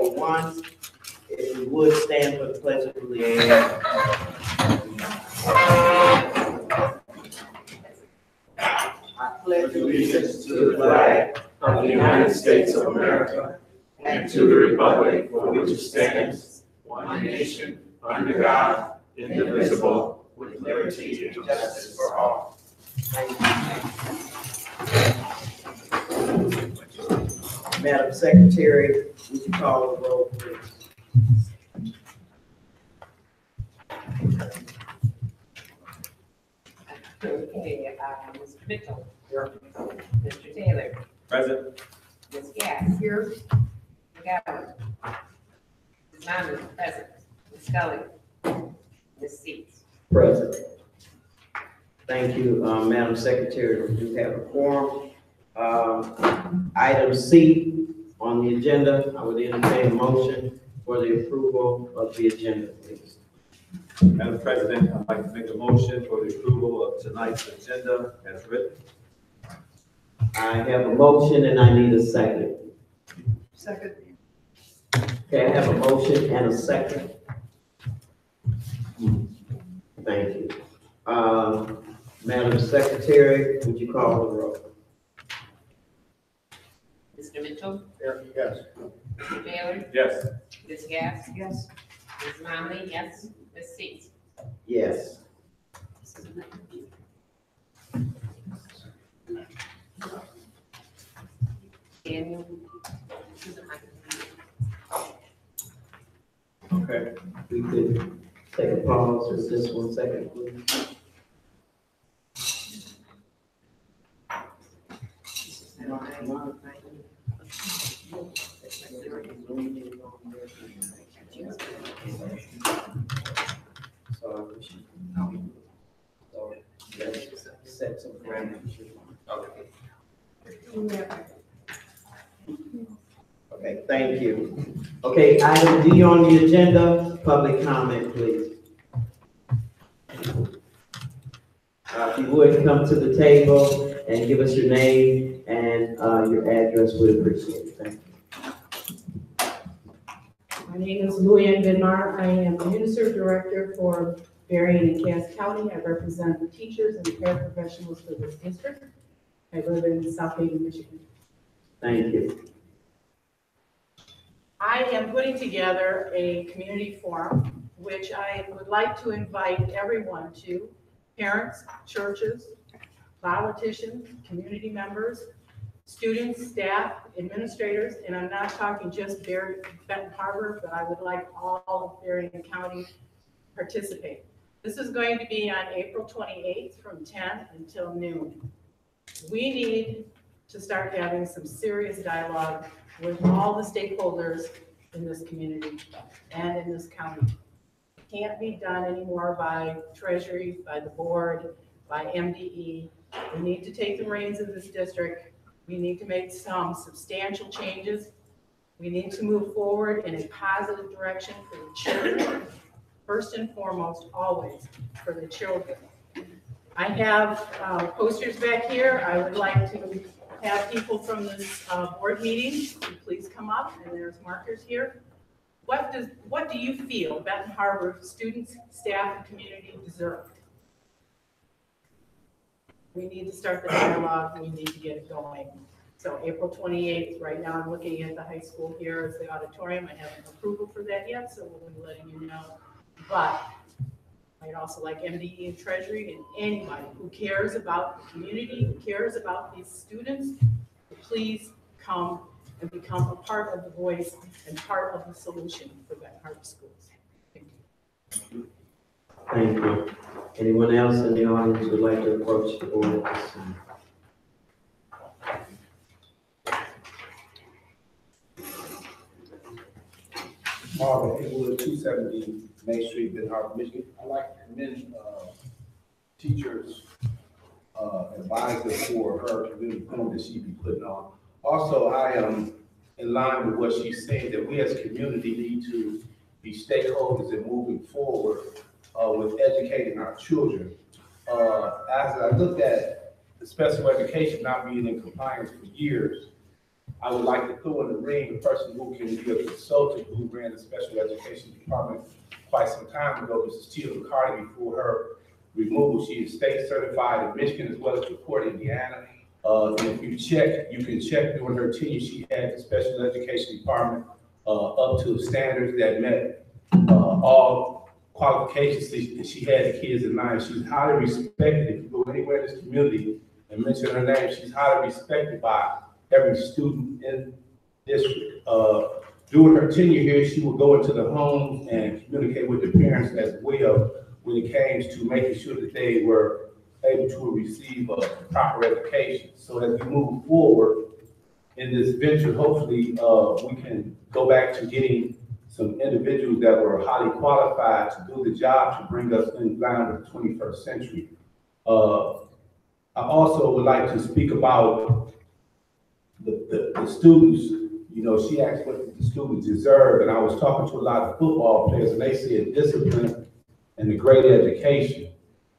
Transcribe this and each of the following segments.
for once, if you would stand for the pledge of allegiance. I pledge allegiance to the flag of the United States of America and to the republic for which it stands, one nation, under God, indivisible, with liberty and justice for all. Thank you. Madam Secretary, would you call the roll, please? Okay, Mr. Mitchell. Here. Mr. Taylor. Present. Ms. Gass. Here. McGowan. Ms. Myers, present. Ms. Scully. Ms. Seats. Present. Thank you, Madam Secretary. We do have a quorum. Item C on the agenda, I would entertain a motion for the approval of the agenda, please. Madam President, I'd like to make a motion for the approval of tonight's agenda as written. I have a motion and I need a second. Second. Okay, I have a motion and a second. Thank you. Madam Secretary, would you call the roll? Mr. Mitchell. Yes. Mr. Taylor. Yes. Ms. Gass. Yes. Ms. Momley, yes. Ms. Seats. Yes. Daniel. Okay, we could take a pause for just 1 second, please. So let's set some parameters. Okay, thank you. Okay, item D on the agenda, public comment, please. If you would come to the table and give us your name and your address, we'd appreciate it. Thank you. My name is Luann Benmar. I am the Minister Director for Berrien and Cass County. I represent the teachers and the paraprofessionals for this district. I live in South Haven, Michigan. Thank you. I am putting together a community forum, which I would like to invite everyone to, parents, churches, politicians, community members, students, staff, administrators, and I'm not talking just Benton Harbor, but I would like all of Berrien County participate. This is going to be on April 28th from 10 until noon. We need to start having some serious dialogue with all the stakeholders in this community and in this county. It can't be done anymore by Treasury, by the board, by MDE. We need to take the reins of this district. We need to make some substantial changes. We need to move forward in a positive direction for the children, first and foremost, always for the children. I have posters back here. I would like to have people from this board meeting to please come up, and there's markers here. What do you feel Benton Harbor students, staff, and community deserve? We need to start the dialogue. We need to get it going. So April 28th, right now I'm looking at the high school here as the auditorium. I haven't approval for that yet, so we'll be letting you know. But I'd also like MDE and Treasury and anybody who cares about the community, who cares about these students, to please come and become a part of the voice and part of the solution for Benton Harbor schools. Thank you. Thank you. Anyone else in the audience would like to approach the board at this time? Marvin Haywood, 270 Main Street, Benton Harbor, Michigan. I'd like to commend teachers, advisors for her community forum that she be putting on. Also, I am in line with what she's saying, that we as a community need to be stakeholders in moving forward with educating our children. As I looked at the special education not being in compliance for years, I would like to throw in the ring a person who can be a consultant who ran the special education department quite some time ago, Mrs. Tia McCarty, before her removal. She is state certified in Michigan as well as DePort, Indiana. And if you check, you can check during her tenure, she had the special education department up to standards that met all qualifications that she had the kids in mind. She's highly respected. If you go anywhere in this community and mention her name, she's highly respected by every student in district. During her tenure here, she would go into the homes and communicate with the parents as well when it came to making sure that they were able to receive a proper education. So as we move forward in this venture, hopefully we can go back to getting some individuals that were highly qualified to do the job to bring us in line with the 21st century. I also would like to speak about the students. You know, she asked what the students deserve, and I was talking to a lot of football players, and they said discipline and a great education.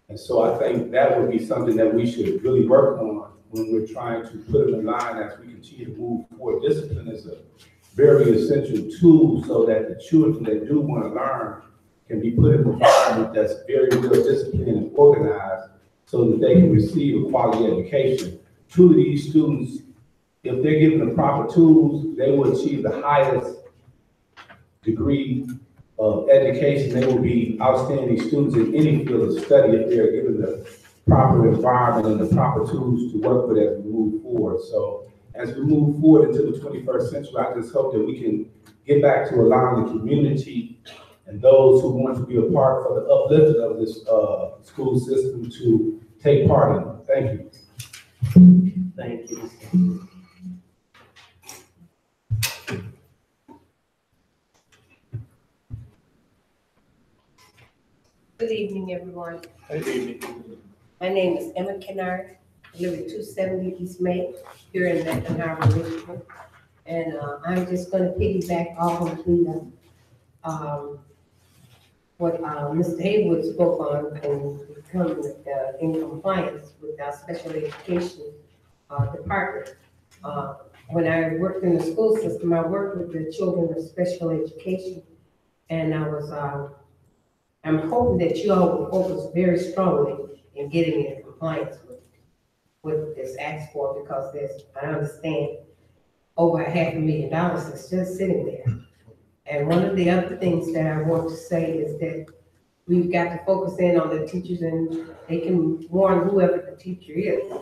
And so I think that would be something that we should really work on when we're trying to put them in line as we continue to move forward. Discipline is a very essential tool so that the children that do want to learn can be put in an environment that's very well disciplined and organized so that they can receive a quality education. Two of these students, if they're given the proper tools, they will achieve the highest degree of education. They will be outstanding students in any field of study if they're given the proper environment and the proper tools to work with as we move forward. So as we move forward into the 21st century, I just hope that we can get back to allowing the community and those who want to be a part for the uplifting of this school system to take part in it. Thank you. Thank you. Good evening, everyone. Good evening. My name is Emma Kennard. I live at 270 East Main here in Macon Harbor, Michigan. And I'm just going to piggyback off of what Mr. Haywood spoke on and become in compliance with our special education department. When I worked in the school system, I worked with the children of special education, and I'm hoping that you all will focus very strongly in getting in compliance with this ask for, because I understand, over $500,000 that's just sitting there. And one of the other things that I want to say is that we've got to focus in on the teachers, and they can warn whoever the teacher is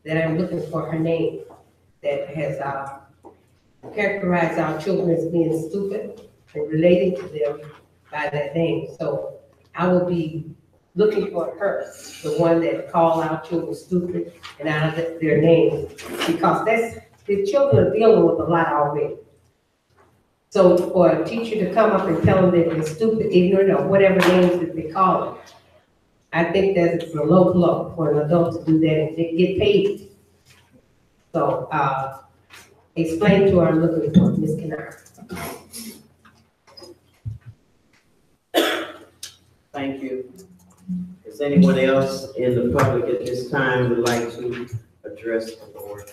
that I'm looking for her name that has characterized our children as being stupid and relating to them by that name. So I will be looking for her, the one that called our children stupid and out of their names, because the children are dealing with a lot already. So for a teacher to come up and tell them that they're stupid, ignorant, or whatever names that they call them, I think that it's a low blow for an adult to do that and they get paid. So explain to her I'm looking for Ms. Kennard. Thank you. Is anyone else in the public at this time would like to address the board?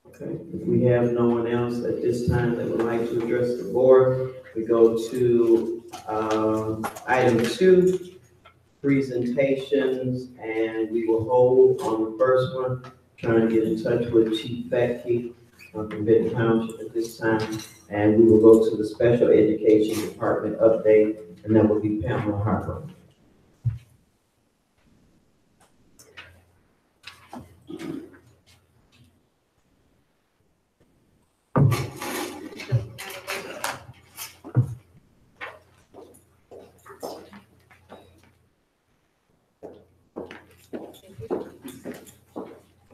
Okay, if we have no one else at this time that would like to address the board, we go to item 2, presentations, and we will hold on the first one, trying to get in touch with Chief Fatke from Benton Township at this time, and we will go to the Special Education Department update, and that will be Pamela Harper.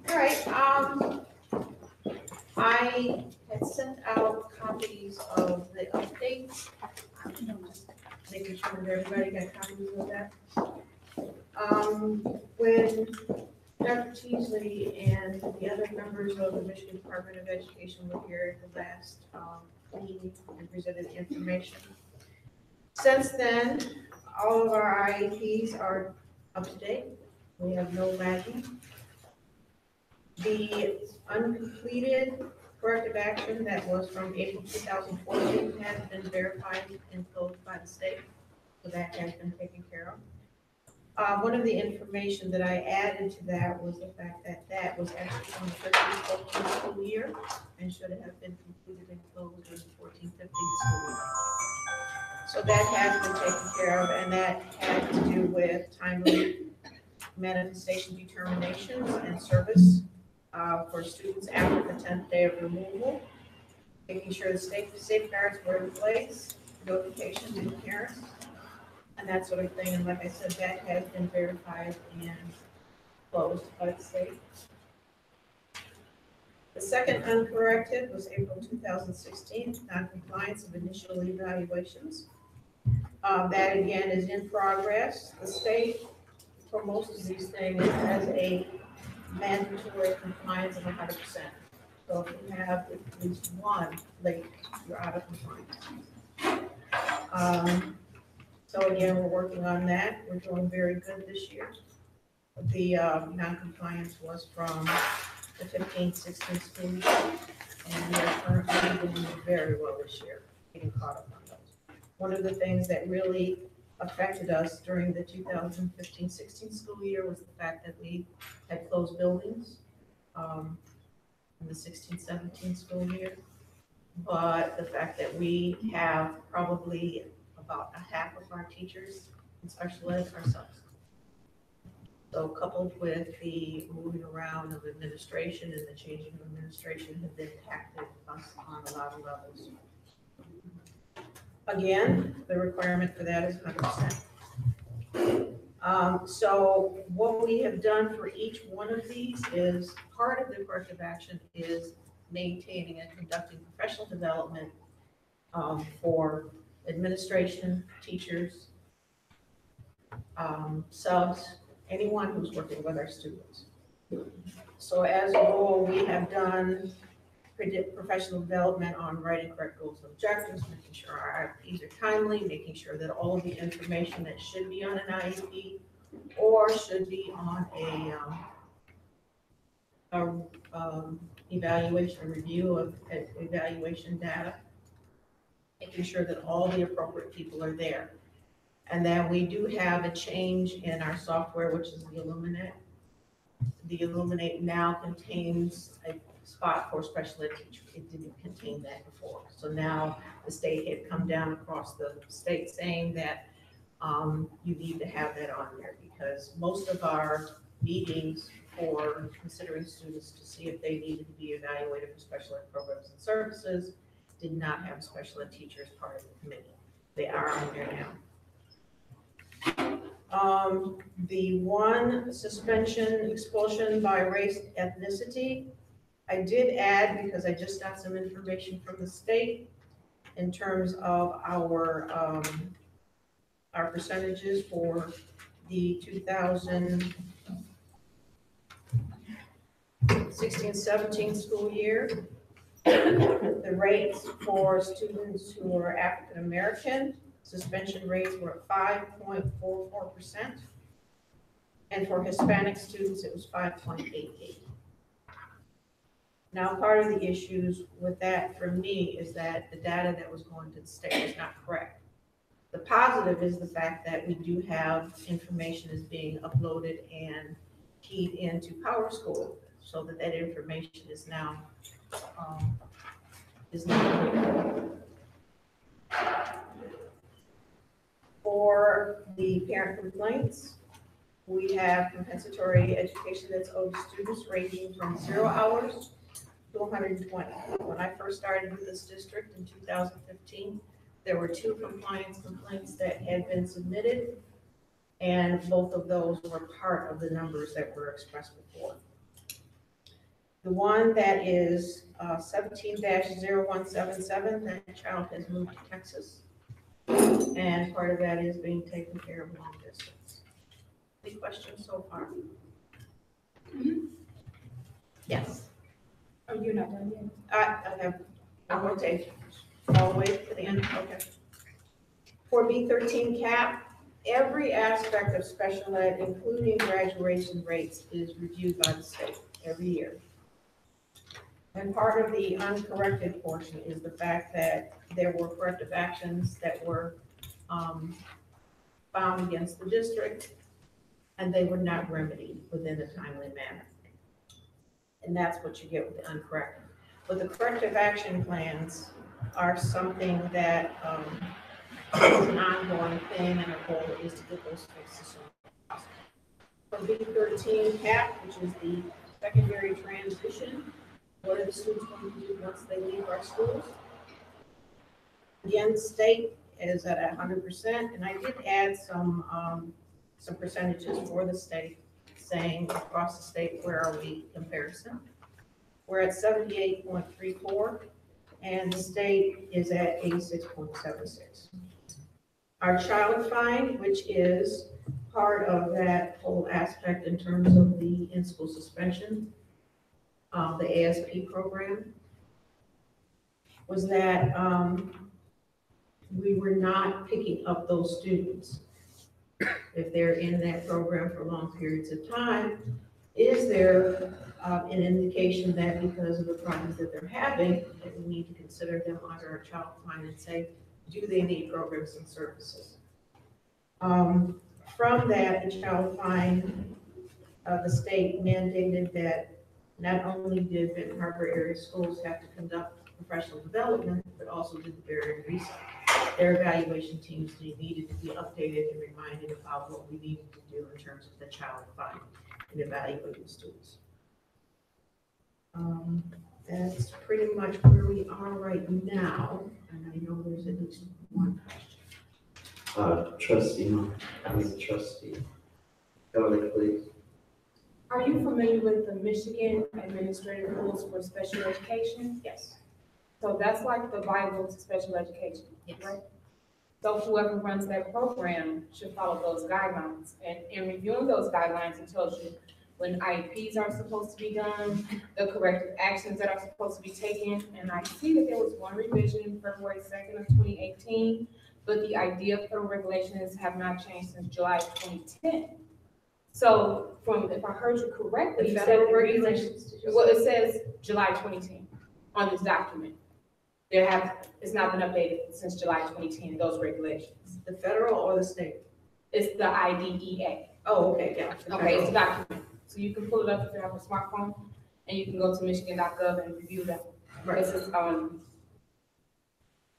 All right, I had sent out copies of the updates. Just making sure that everybody got copies of that. When Dr. Teasley and the other members of the Michigan Department of Education were here at the last meeting and presented information. Since then, all of our IEPs are up to date. We have no lagging. The uncompleted corrective action that was from April 2014 has been verified and closed by the state, so that has been taken care of. One of the information that I added to that was the fact that that was actually from the 13-14 school year and should have been completed and closed in the 14-15 school year. So that has been taken care of, and that had to do with timely manifestation determinations and service for students after the 10th day of removal, making sure the safeguards were in place, notification to the parents, and that sort of thing. And like I said, that has been verified and closed by the state. The second uncorrected was April 2016, non-compliance of initial evaluations. That again is in progress. The state, for most of these things, has a mandatory compliance of 100%. So if you have at least one late, you're out of compliance. So again, we're working on that. We're doing very good this year. The non-compliance was from the 15-16 school year, and we're currently doing very well this year, getting caught up on those. One of the things that really affected us during the 2015-16 school year was the fact that we had closed buildings in the 16-17 school year. But the fact that we have probably about a half of our teachers in special ed ourselves. So coupled with the moving around of administration and the changing of administration have impacted us on a lot of levels. Again, the requirement for that is 100%. So what we have done for each one of these is part of the corrective action is maintaining and conducting professional development for administration, teachers, subs, anyone who's working with our students. So as a whole, we have done professional development on writing correct goals and objectives, making sure our IEPs are timely, making sure that all of the information that should be on an IEP or should be on a evaluation review of evaluation data, making sure that all the appropriate people are there. And then we do have a change in our software, which is the Illuminate. The Illuminate now contains a spot for special ed teacher. It didn't contain that before. So now the state had come down across the state saying that you need to have that on there because most of our meetings for considering students to see if they needed to be evaluated for special ed programs and services did not have special ed teachers part of the committee. They are on there now. The one suspension, expulsion by race, ethnicity, I did add because I just got some information from the state in terms of our percentages for the 2016-17 school year. The rates for students who are African American, suspension rates were at 5.44%. And for Hispanic students, it was 5.88. Now, part of the issues with that for me is that the data that was going to the state is not correct. The positive is the fact that we do have information is being uploaded and keyed into PowerSchool so that that information is now clear. For the parent complaints, we have compensatory education that's owed to students ranging from 0 hours to 120. When I first started with this district in 2015, there were 2 compliance complaints that had been submitted, and both of those were part of the numbers that were expressed before. The one that is 17-0177, that child has moved to Texas, and part of that is being taken care of long distance. Any questions so far? Yes. Oh, you're not done yet? I have one more page, all the way to the end, okay. For B13 cap, every aspect of special ed, including graduation rates, is reviewed by the state every year. And part of the uncorrected portion is the fact that there were corrective actions that were found against the district, and they were not remedied within a timely manner. And that's what you get with the uncorrected. But the corrective action plans are something that is an ongoing thing, and our goal is to get those fixed as soon as possible. For B13 CAP, which is the secondary transition, what are the students going to do once they leave our schools? Again, the state is at 100%, and I did add some percentages for the state, saying across the state, where are we in comparison? We're at 78.34, and the state is at 86.76. Our child find, which is part of that whole aspect in terms of the in-school suspension, the ASP program, was that we were not picking up those students. If they're in that program for long periods of time, is there an indication that because of the problems that they're having, that we need to consider them under our child find and say, do they need programs and services? From that, the child find, the state mandated that not only did Benton Harbor area schools have to conduct professional development, but also did the barrier research. Their evaluation teams needed to be updated and reminded about what we needed to do in terms of the child find and evaluating students. That's pretty much where we are right now, and I know there's at least one question. Trustee, Kelly, please. Are you familiar with the Michigan administrative rules for special education? Yes. So that's like the Bible to special education, Yes. right? So whoever runs that program should follow those guidelines. And in reviewing those guidelines, it tells you when IEPs are supposed to be done, the corrective actions that are supposed to be taken. And I see that there was one revision February 2nd of 2018, but the idea of federal regulations have not changed since July 2010. So if I heard you correctly, The you said federal the reason- regulations. Well, it says July 2010 on this document. It's not been updated since July 2010, those regulations. The federal or the state? It's the IDEA. Oh, okay, yeah. the Okay, it's a federal. document. So you can pull it up if you have a smartphone, and you can go to michigan.gov and review them. Right. This is,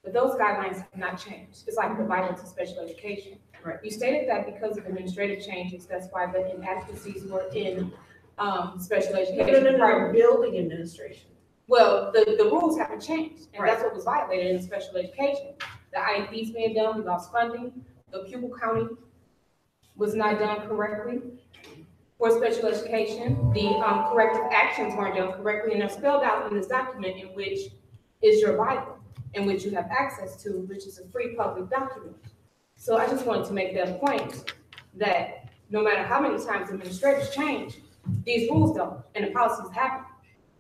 but those guidelines have not changed. It's like the Bible to special education. Right. You stated that because of administrative changes, that's why the inadequacies were in special education. No, building administration. Well, the rules haven't changed, and that's what was violated in special education. The IEPs being done, we lost funding, the pupil counting was not done correctly for special education. The corrective actions weren't done correctly, and they're spelled out in this document, in which is your Bible, in which you have access to, which is a free public document. So I just wanted to make that point, that no matter how many times administrators change, these rules don't, and the policies haven't.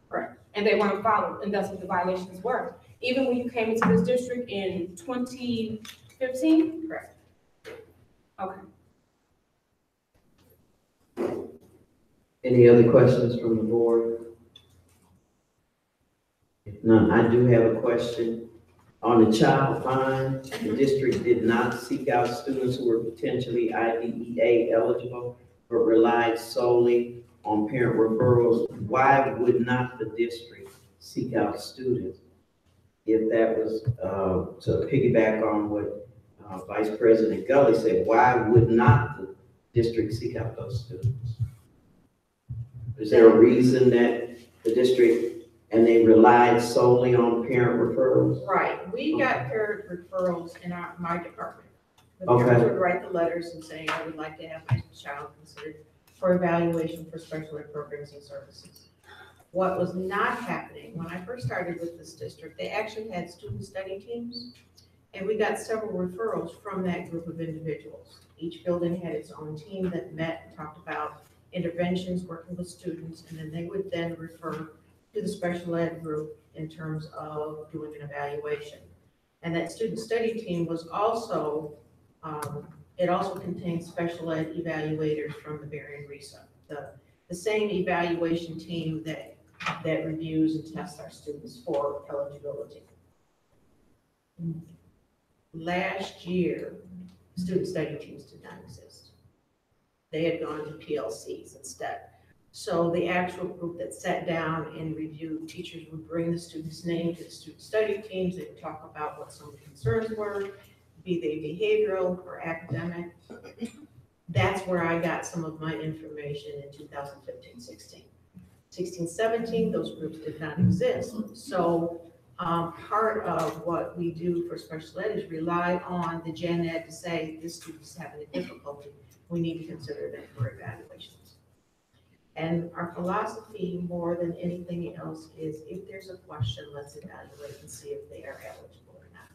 Correct. And they weren't followed, and that's what the violations were. Even when you came into this district in 2015? Correct. Okay. Any other questions from the board? If none, I do have a question. On the child find, the district did not seek out students who were potentially IDEA eligible, but relied solely on parent referrals. Why would not the district seek out students? If that was, to piggyback on what Vice President Gully said, why would not the district seek out those students? Is there a reason that the district, and they relied solely on parent referrals? Right, we got parent referrals in my department. The Okay. parents would write the letters and say, I would like to have my child considered for evaluation for special ed programs and services. What was not happening, when I first started with this district, they actually had student study teams, and we got several referrals from that group of individuals. Each building had its own team that met and talked about interventions, working with students, and then they would then refer to the special ed group in terms of doing an evaluation. And that student study team was also It also contains special ed evaluators from the Berry and Risa, the same evaluation team that reviews and tests our students for eligibility. Last year, student study teams did not exist. They had gone to PLCs instead. So the actual group that sat down and reviewed, teachers would bring the student's name to the student study teams. They would talk about what some of the concerns were, be they behavioral or academic. That's where I got some of my information in 2015-16. 16-17, those groups did not exist. So part of what we do for special ed is rely on the gen ed to say, this student's having a difficulty. We need to consider them for evaluations. And our philosophy, more than anything else, is if there's a question, let's evaluate and see if they are eligible or not.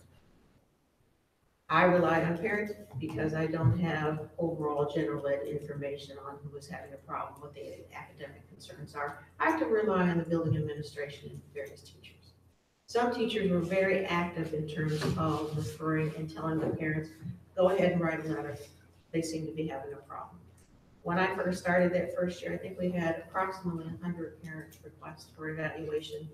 I relied on parents because I don't have overall general ed information on who is having a problem, what the academic concerns are. I have to rely on the building administration and various teachers. Some teachers were very active in terms of referring and telling the parents, go ahead and write a letter. They seem to be having a problem. When I first started that first year, I think we had approximately 100 parents requests for evaluation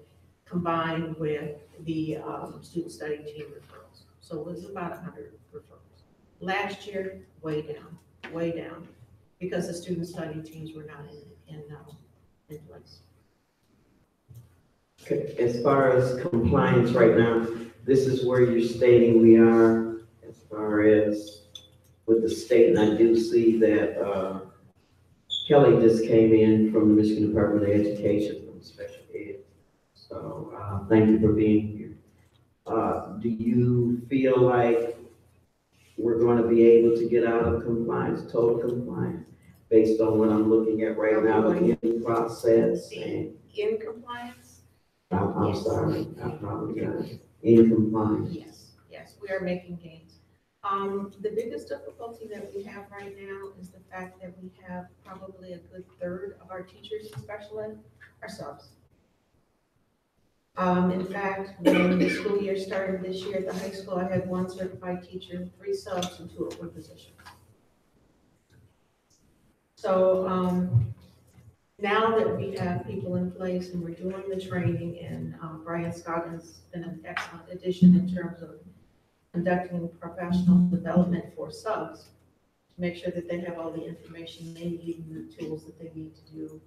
combined with the student study team referrals. So it was about 100 referrals. Last year, way down, because the student study teams were not in place. Okay, as far as compliance right now, this is where you're stating we are as far as with the state, and I do see that Kelly just came in from the Michigan Department of Education from special ed. So thank you for being here. Do you feel like we're going to be able to get out of compliance, total compliance, based on what I'm looking at right now, the hearing process? And In compliance? I'm Yes. sorry, I apologize. In compliance. Yes, we are making gains. The biggest difficulty that we have right now is the fact that we have probably a good third of our teachers in special ed are subs. In fact, when the school year started this year at the high school, I had 1 certified teacher, 3 subs, and 2 open positions. So now that we have people in place and we're doing the training, and Brian Scoggins has been an excellent addition in terms of conducting professional development for subs to make sure that they have all the information they need and the tools that they need to do.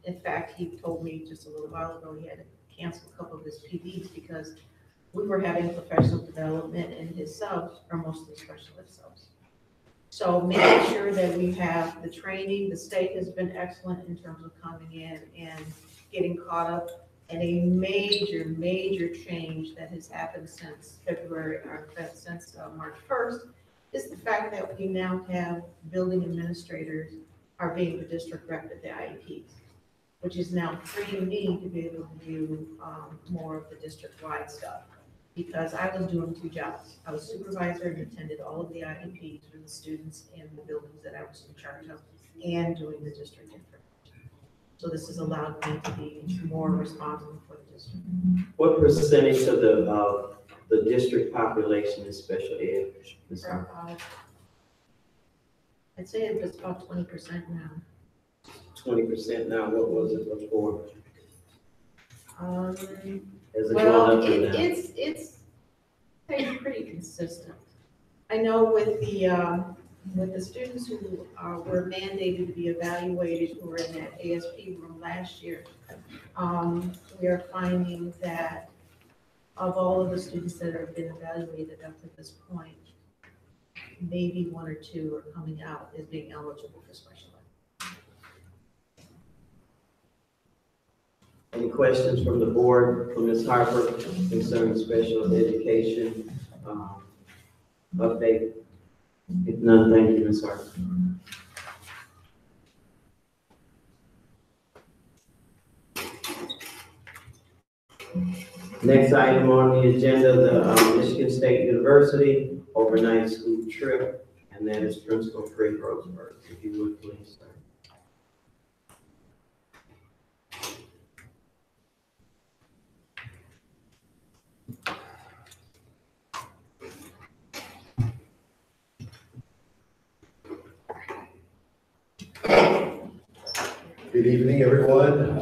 In fact, he told me just a little while ago he had to cancel a couple of his PDs because we were having professional development and his subs are mostly special ed subs. So making sure that we have the training, the state has been excellent in terms of coming in and getting caught up. And a major change that has happened since February, or since March 1st, is the fact that we now have building administrators are being the district rep at the IEPs, which is now freeing me to be able to do more of the district-wide stuff. Because I was doing 2 jobs. I was supervisor and attended all of the IEPs for the students in the buildings that I was in charge of, and doing the district information. So this has allowed me to be more responsible for the district. What percentage of the district population is special ed? I'd say it's about 20% now. 20% now. What was it before? Has it Well, gone up or down? it's stayed pretty consistent. I know with the students who were mandated to be evaluated, who were in that ASP room last year, we are finding that of all of the students that have been evaluated up to this point, maybe 1 or 2 are coming out as being eligible for special ed. Any questions from the board, from Ms. Harper, concerning special education update? If none, thank you, Ms. Harper. Next item on the agenda, the Michigan State University overnight school trip, and that is Principal Craig Rosenberg. If you would, please, sir. Good evening, everyone.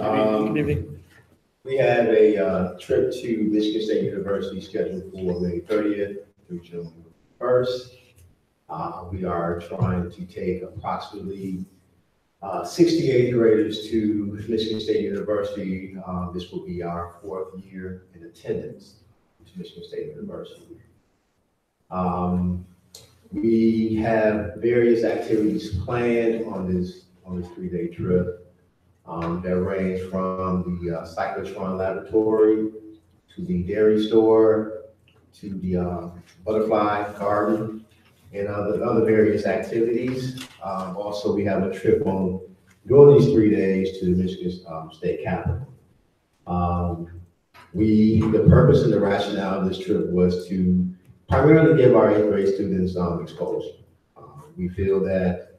We have a trip to Michigan State University scheduled for May 30th through June 1st. We are trying to take approximately 68 graders to Michigan State University. This will be our 4th year in attendance to Michigan State University. We have various activities planned on this 3-day trip. That range from the cyclotron laboratory to the dairy store to the butterfly garden and other various activities. Also, we have a trip during these 3 days to the Michigan State Capitol. The purpose and the rationale of this trip was to primarily give our 8th grade students exposure. We feel that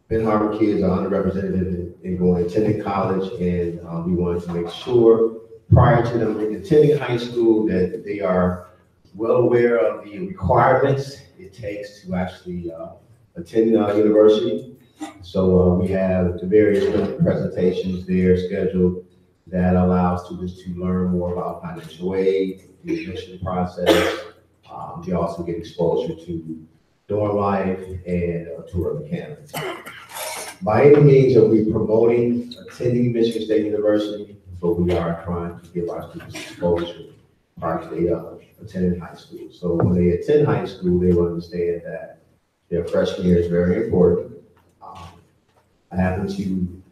Ben Harbor kids are underrepresented in attending college, and we wanted to make sure prior to them attending high school that they are well aware of the requirements it takes to actually attend university. So we have the various presentations there scheduled that allow students to learn more about financial aid, the admission process. They also get exposure to dorm life and a tour of the campus. By any means are we promoting attending Michigan State University, but we are trying to give our students exposure prior to they attending high school. So when they attend high school, they will understand that their freshman year is very important. I happen to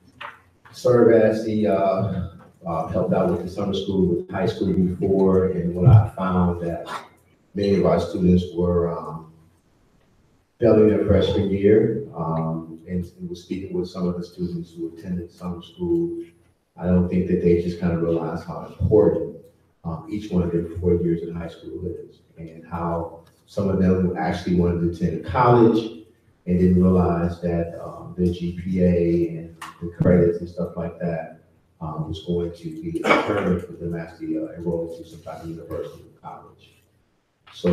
serve as the helped out with the summer school with high school before, and what I found that many of our students were failing their freshman year. And was speaking with some of the students who attended summer school. I don't think that they just kind of realized how important each one of their 4 years in high school is, and how some of them actually wanted to attend college and didn't realize that their GPA and the credits and stuff like that was going to be a determinant for them actually enrolling to some type of university or college. So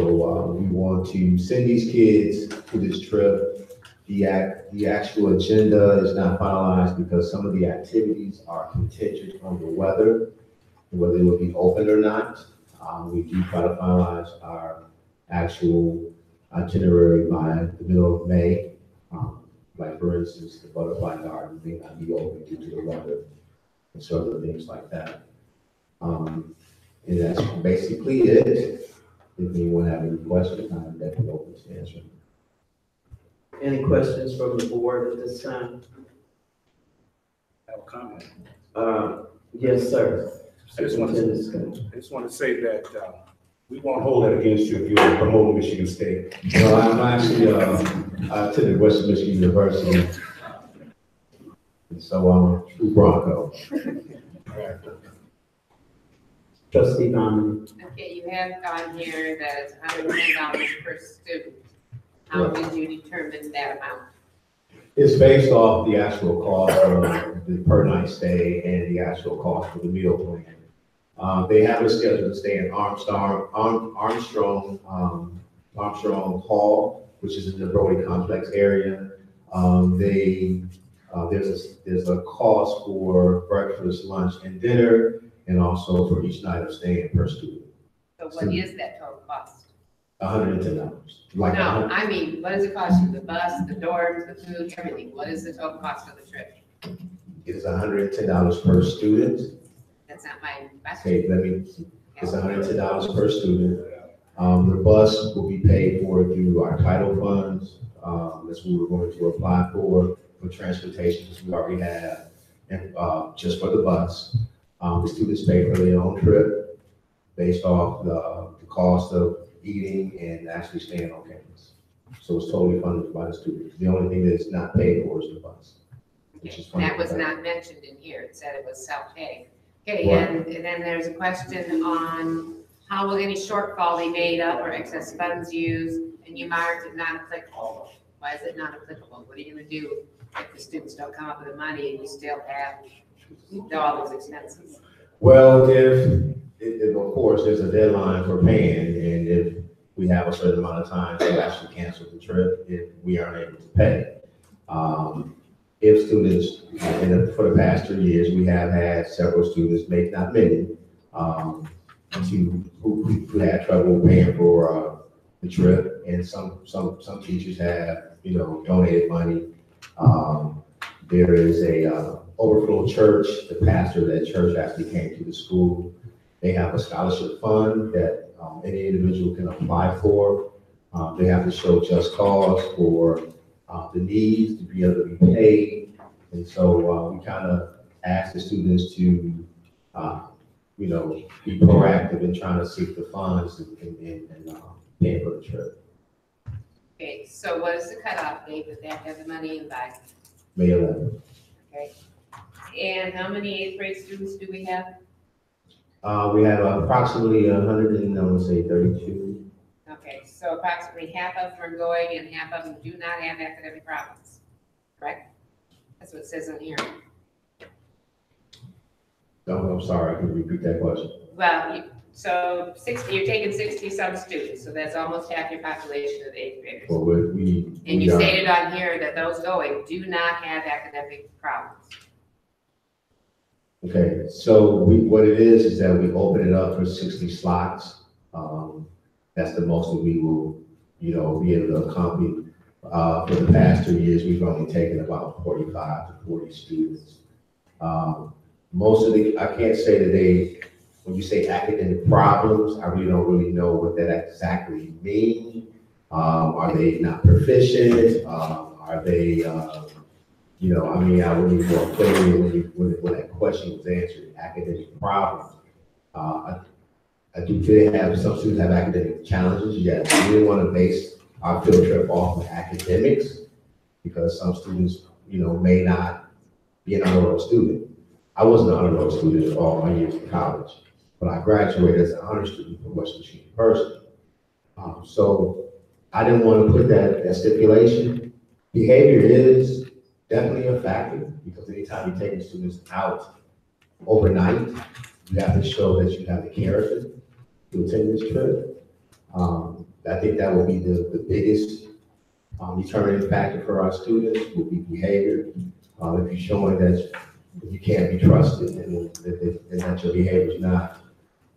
we want to send these kids to this trip. The actual agenda is not finalized because some of the activities are contingent on the weather, whether it will be open or not. We do try to finalize our actual itinerary by the middle of May. Like for instance, the butterfly garden may not be open due to the weather and sort of things like that. And that's basically it. If anyone have any questions, I'm definitely open to answering. Any questions from the board at this time? I have a comment. Yes, sir. I just want to say that we won't hold that against you if you're promoting Michigan State. No, I'm actually, I attended Western Michigan University. So I'm a true Bronco. Trustee Bowman. Okay, you have on here that it's $110 per student. How did you determine that amount? It's based off the actual cost of the per night stay and the actual cost of the meal plan. They have a schedule to stay in Armstrong Hall, which is in the Brody Complex area. There's a cost for breakfast, lunch, and dinner, and also for each night of staying per student. So what is that total cost? $110. No, I mean, what does it cost you? The bus, the dorms, the food, everything. What is the total cost of the trip? It is $110 per student. That's not my question. Okay, it's $110 per student. The bus will be paid for through our title funds. That's what we're going to apply for transportation, because we already have, and just for the bus. The students pay for their own trip based off the cost of eating and actually staying on campus. So it's totally funded by the students. The only thing that's not paid for is the bus. That was not mentioned in here. It said it was self-pay. Okay, Right. and then there's a question on how will any shortfall be made up or excess funds used? And you marked it not applicable. Why is it not applicable? What are you gonna do if the students don't come up with the money and you still have all those expenses? Well, if of course there's a deadline for paying, and if we have a certain amount of time to actually cancel the trip if we aren't able to pay. if students, for the past 3 years, we have had several students, maybe not many, who had trouble paying for the trip, and some teachers have, donated money. There is a overflow church. The pastor of that church actually came to the school. They have a scholarship fund that any individual can apply for. They have to show just cause for the needs to be able to be paid. And so we kind of ask the students to, be proactive in trying to seek the funds and pay for the trip. Okay, so what is the cutoff date that they have to have the money in by? May 11th. Okay. And how many eighth grade students do we have? We have approximately 32. Okay, so approximately half of them are going and half of them do not have academic problems, correct? That's what it says on here. No, I'm sorry, I can repeat that question. Well, so 60, you're taking 60-some students, so that's almost half your population of eighth graders. Well, And you stated on here that those going do not have academic problems. Okay, so what it is that we open it up for 60 slots. That's the most that we will, be able to accommodate. For the past 2 years, we've only taken about 45 to 40 students. Most of I can't say that when you say academic problems, I really don't know what that exactly means. Are they not proficient? Are they, I would need more clarity when that question was answered, academic problems. I do have some students have academic challenges. Yes, we didn't want to base our field trip off of academics because some students, may not be an honor roll student. I wasn't an honor roll student all my years in college, but I graduated as an honor student from West Virginia University. So I didn't want to put that stipulation. Behavior is definitely a factor because anytime you're taking students out overnight, you have to show that you have the character to attend this trip. I think that will be the biggest determining factor for our students will be behavior. If you're showing that you can't be trusted and that your behavior is not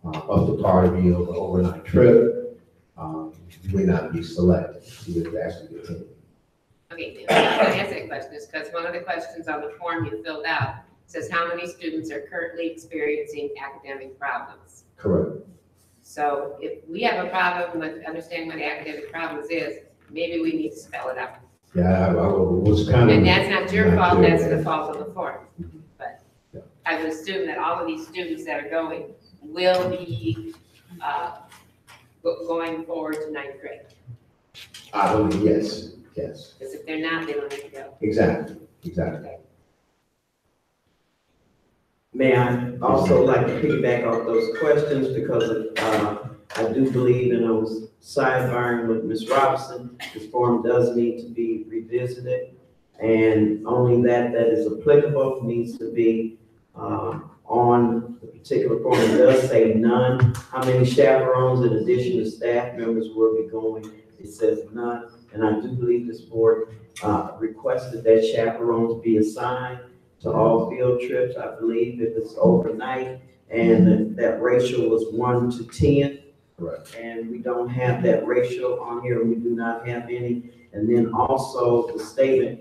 up to par to be on an overnight trip, you may not be selected to actually attend. Okay, the reason I ask that question is because one of the questions on the form you filled out says how many students are currently experiencing academic problems. Correct. So if we have a problem with understanding what academic problems is, maybe we need to spell it out. Yeah, I was kind of. And that's not your fault, clear. that's the fault of the form. But Yeah. I would assume that all of these students that are going will be going forward to ninth grade. I believe, yes. Because if they're not, they don't need to go. Exactly. May I also like to piggyback off those questions because I do believe, and I was sidebarring with Ms. Robinson, this form does need to be revisited. And only that is applicable needs to be on the particular form. It does say none. How many chaperones in addition to staff members will be going? It says none. And I do believe this board requested that chaperones be assigned to all field trips. I believe if it's overnight and that ratio was 1 to 10. Correct. And we don't have that ratio on here. We do not have any. And then also the statement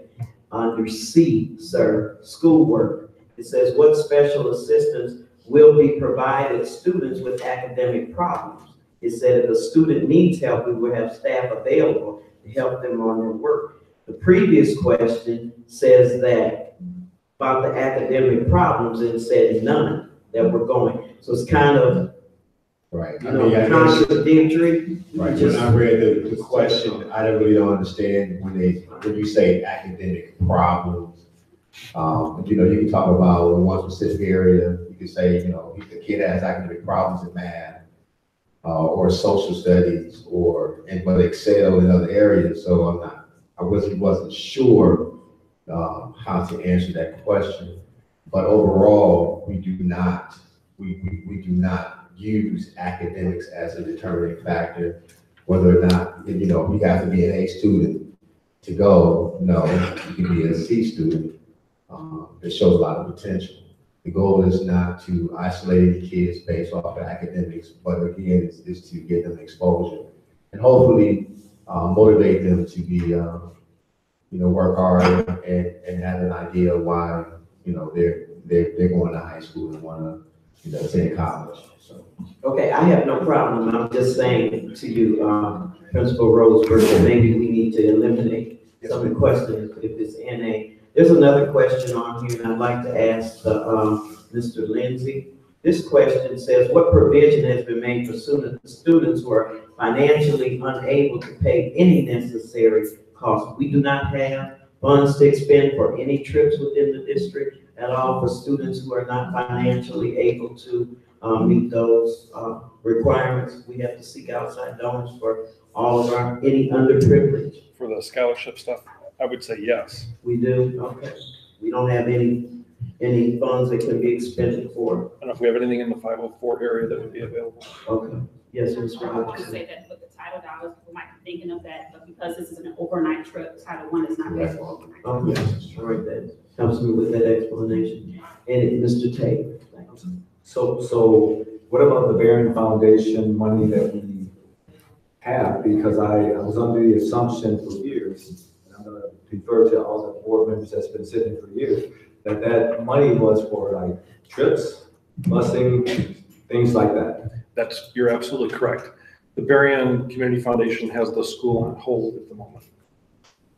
under C, sir, schoolwork. It says what special assistance will be provided students with academic problems. It said if a student needs help, we will have staff available to help them on their work. The previous question says that about the academic problems, it said none that were going. So it's kind of Right. contradictory. Right. When I read the question, I really don't understand when you say academic problems. You can talk about in one specific area. You can say, if the kid has academic problems in math or social studies but excel in other areas. So I wasn't sure how to answer that question. But overall, we do not use academics as a determining factor, whether or not, you have to be an A student to go. No, you can be a C student It shows a lot of potential. The goal is not to isolate the kids based off of academics, but again, is to get them exposure and hopefully motivate them to be, work hard and have an idea of why, they're going to high school and want to, attend college. So. Okay, I have no problem. I'm just saying to you, Principal Roseberg, that maybe we need to eliminate some of the questions if it's NA. There's another question on here, and I'd like to ask Mr. Lindsay. This question says, what provision has been made for students who are financially unable to pay any necessary costs? We do not have funds to expend for any trips within the district at all for students who are not financially able to meet those requirements. We have to seek outside donors for all of any underprivileged. For the scholarship stuff, I would say yes. We do, okay. We don't have any funds that can be expended for. I don't know if we have anything in the 504 area that would be available. Okay, yes, Ms. I want to Robinson. say that with the Title dollars, people might be thinking of that, but because this is an overnight trip, Title I is not there for overnight. Oh, yes, all right, that helps me with that explanation. And Mr. Taylor. So what about the Barron Foundation money that we have? Because I was under the assumption for years, and I'm gonna defer to all the board members that's been sitting for years, that money was for like trips, busing, things like that. You're absolutely correct. The Berrien Community Foundation has the school on hold at the moment.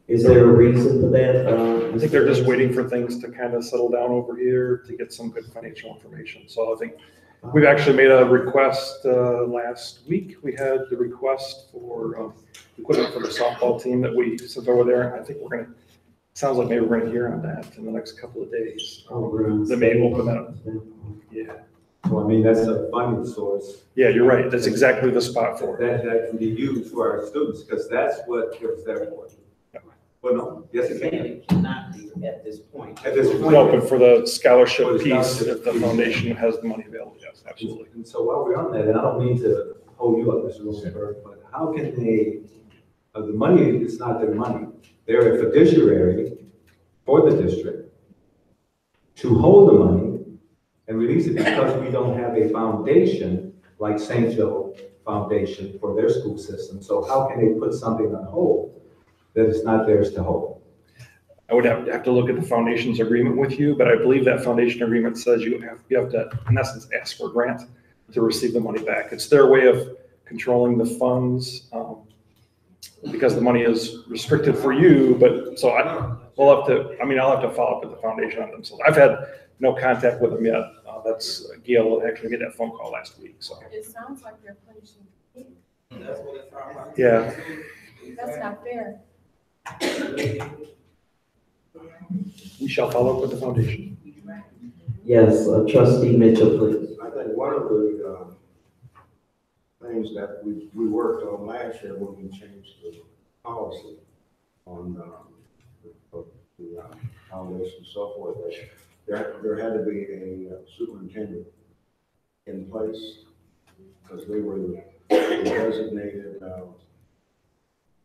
Is there a reason for that? I think they're just waiting for things to kind of settle down over here to get some good financial information. So I think we've actually made a request last week. We had the request for equipment for the softball team that we sent over there. I think sounds like maybe we're going to hear on that in the next couple of days. They may open that up. Yeah. So I mean, that's a funding source. Yeah, you're right. That's exactly the spot for it. That can be used for our students, because that's what it was there for. Well, no, yes, it can. It cannot be at this point. At this point. No, but for the scholarship For the piece, scholarship if the piece. foundation has the money available, yes, absolutely. And so while we're on that, and I don't mean to hold you up, Mr. Rosenberg, but how can they, the money is not their money. They're a fiduciary for the district to hold the money and release it, because we don't have a foundation like St. Joe Foundation for their school system. So how can they put something on hold that is not theirs to hold? I would have to look at the foundation's agreement with you, but I believe that foundation agreement says you have to, in essence, ask for a grant to receive the money back. It's their way of controlling the funds, because the money is restricted for you, but so I'll have to follow up with the foundation on themselves. I've had no contact with them yet. That's Gail actually made that phone call last week, so. It sounds like they're punishing kids. Yeah. That's not fair. We shall follow up with the foundation. Yes, Trustee Mitchell, please. I think one of the things that we worked on last year when we changed the policy on the foundation and so forth, that there had to be a superintendent in place, because they were the designated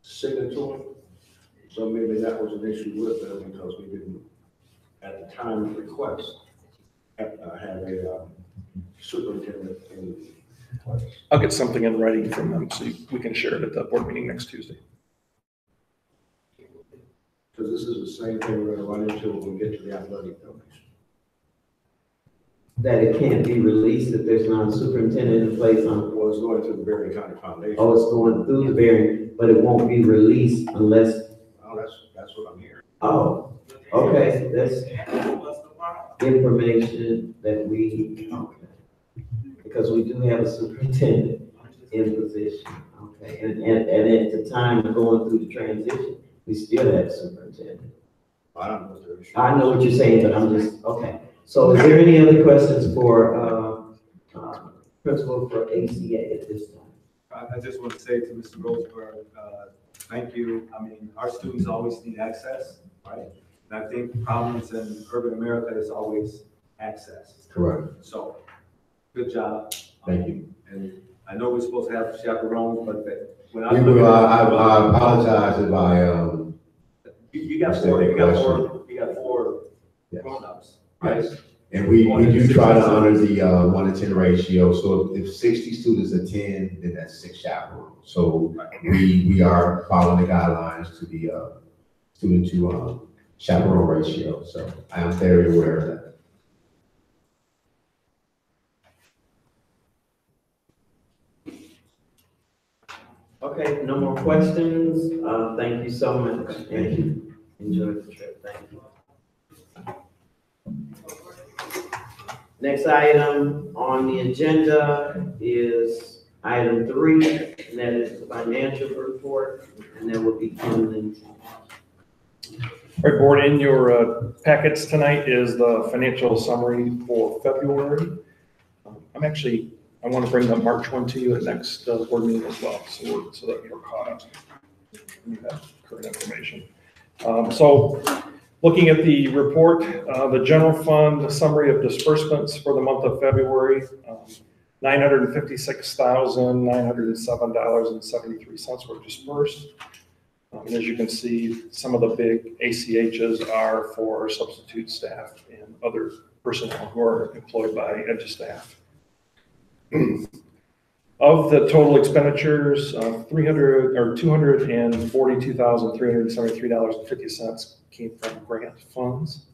signatory. So maybe that was an issue with them, because we didn't, at the time of request, have a superintendent in place. I'll get something in writing from them so we can share it at the board meeting next Tuesday. Because this is the same thing we're going to run into when we get to the athletic donation. That it can't be released if there's not a superintendent in place on. Well, it's going to the Berrien County Foundation. Oh, it's going through the Berrien, but it won't be released unless. Oh, that's what I'm hearing. Oh, okay, that's information that we, okay. Because we do have a superintendent in position, okay, and at the time of going through the transition, we still have a superintendent. I don't know what they're. I know what you're saying, but I'm just, okay. So is there any other questions for, principal for ACA at this time? I just want to say to Mr. Roseberg, thank you. I mean, our students always need access, right? And I think problems in urban America is always access. Correct. So, good job. Thank you. And I know we're supposed to have chaperones, but when I I apologize if I, you got four Yes. grown-ups. Yes. And we do try to honor the 1-to-10 ratio. So if 60 students attend, then that's 6 chaperones. So we are following the guidelines to the student to chaperone ratio. So I am very aware of that. Okay, no more questions. Thank you so much. Thank you. Enjoy the trip. Thank you. Next item on the agenda is item 3, and that is the financial report, and that will be Kim. All right, board, in your packets tonight is the financial summary for February. I want to bring the March one to you at next board meeting as well, so that you're caught up. You have current information. So looking at the report, the general fund summary of disbursements for the month of February, $956,907.73 were dispersed. And as you can see, some of the big ACHs are for substitute staff and other personnel who are employed by EduStaff. Of the total expenditures, $242,373.50 came from grant funds.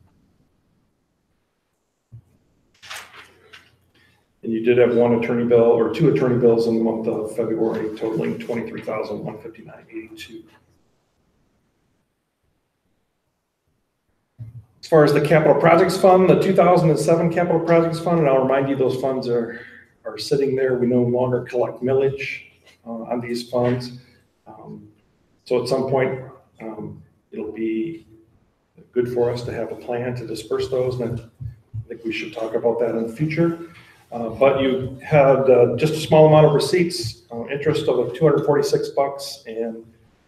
And you did have one attorney bill or 2 attorney bills in the month of February, totaling $23,159.82. As far as the capital projects fund, the 2007 capital projects fund, and I'll remind you, those funds are sitting there. We no longer collect millage on these funds. So at some point, it'll be good for us to have a plan to disperse those, and I think we should talk about that in the future. But you had just a small amount of receipts, interest of $246, and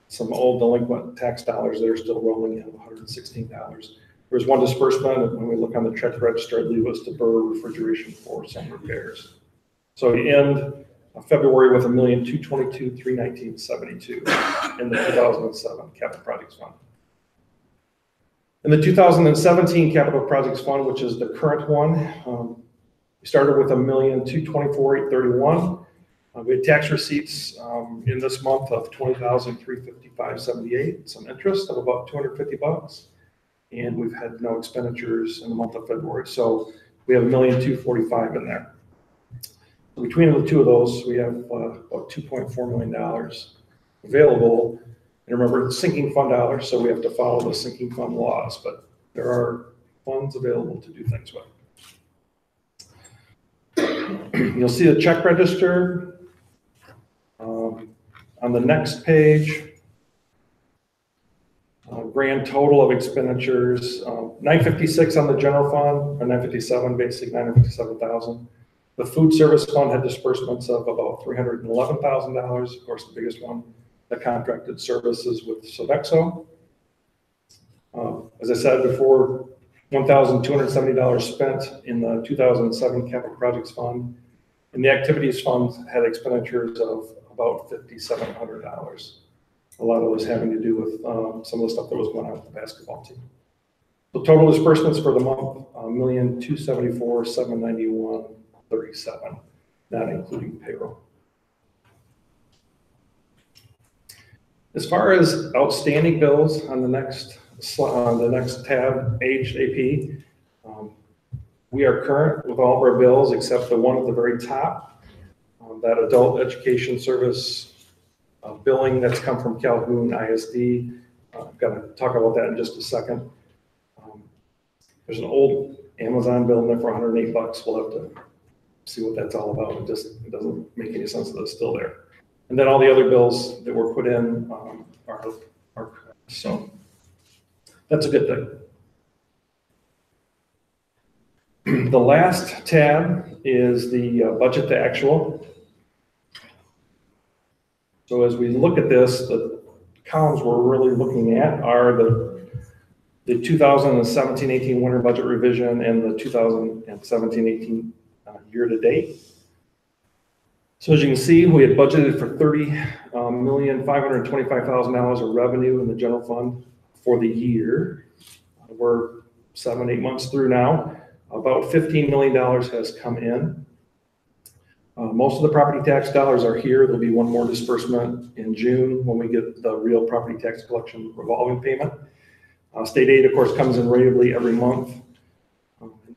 some old delinquent tax dollars that are still rolling in, $116. There's one disbursement, and when we look on the check register, I believe it was to Burr Refrigeration for some repairs. So we end February with $1,222,319.72 in the 2007 capital projects fund. In the 2017 capital projects fund, which is the current one, we started with $1,224,831. We had tax receipts in this month of $20,355.78, some interest of about $250, and we've had no expenditures in the month of February. So we have $1,245,000 in there. Between the two of those, we have about $2.4 million available. And remember, it's sinking fund dollars, so we have to follow the sinking fund laws, but there are funds available to do things with. You'll see the check register on the next page. Grand total of expenditures, $956 on the general fund, or $957, basic $957,000. The food service fund had disbursements of about $311,000. Of course, the biggest one, the contracted services with Sodexo. As I said before, $1,270 spent in the 2007 capital projects fund, and the activities fund had expenditures of about $5,700. A lot of those having to do with some of the stuff that was going on with the basketball team. The total disbursements for the month, $1,274,791.37, not including payroll. As far as outstanding bills on the next tab, aged AP, we are current with all of our bills except the one at the very top, that adult education service billing that's come from Calhoun ISD. I've got to talk about that in just a second. There's an old Amazon bill in there for $108. We'll have to see what that's all about. It doesn't make any sense that it's still there. And then all the other bills that were put in are correct. So that's a good thing. The last tab is the budget to actual. So as we look at this, the columns we're really looking at are the 2017-18 winter budget revision and the 2017-18 year to date. So as you can see, we had budgeted for $30,525,000 of revenue in the general fund for the year. We're 7, 8 months through now. About $15 million has come in. Most of the property tax dollars are here. There'll be one more disbursement in June when we get the real property tax collection revolving payment. State aid, of course, comes in ratably every month.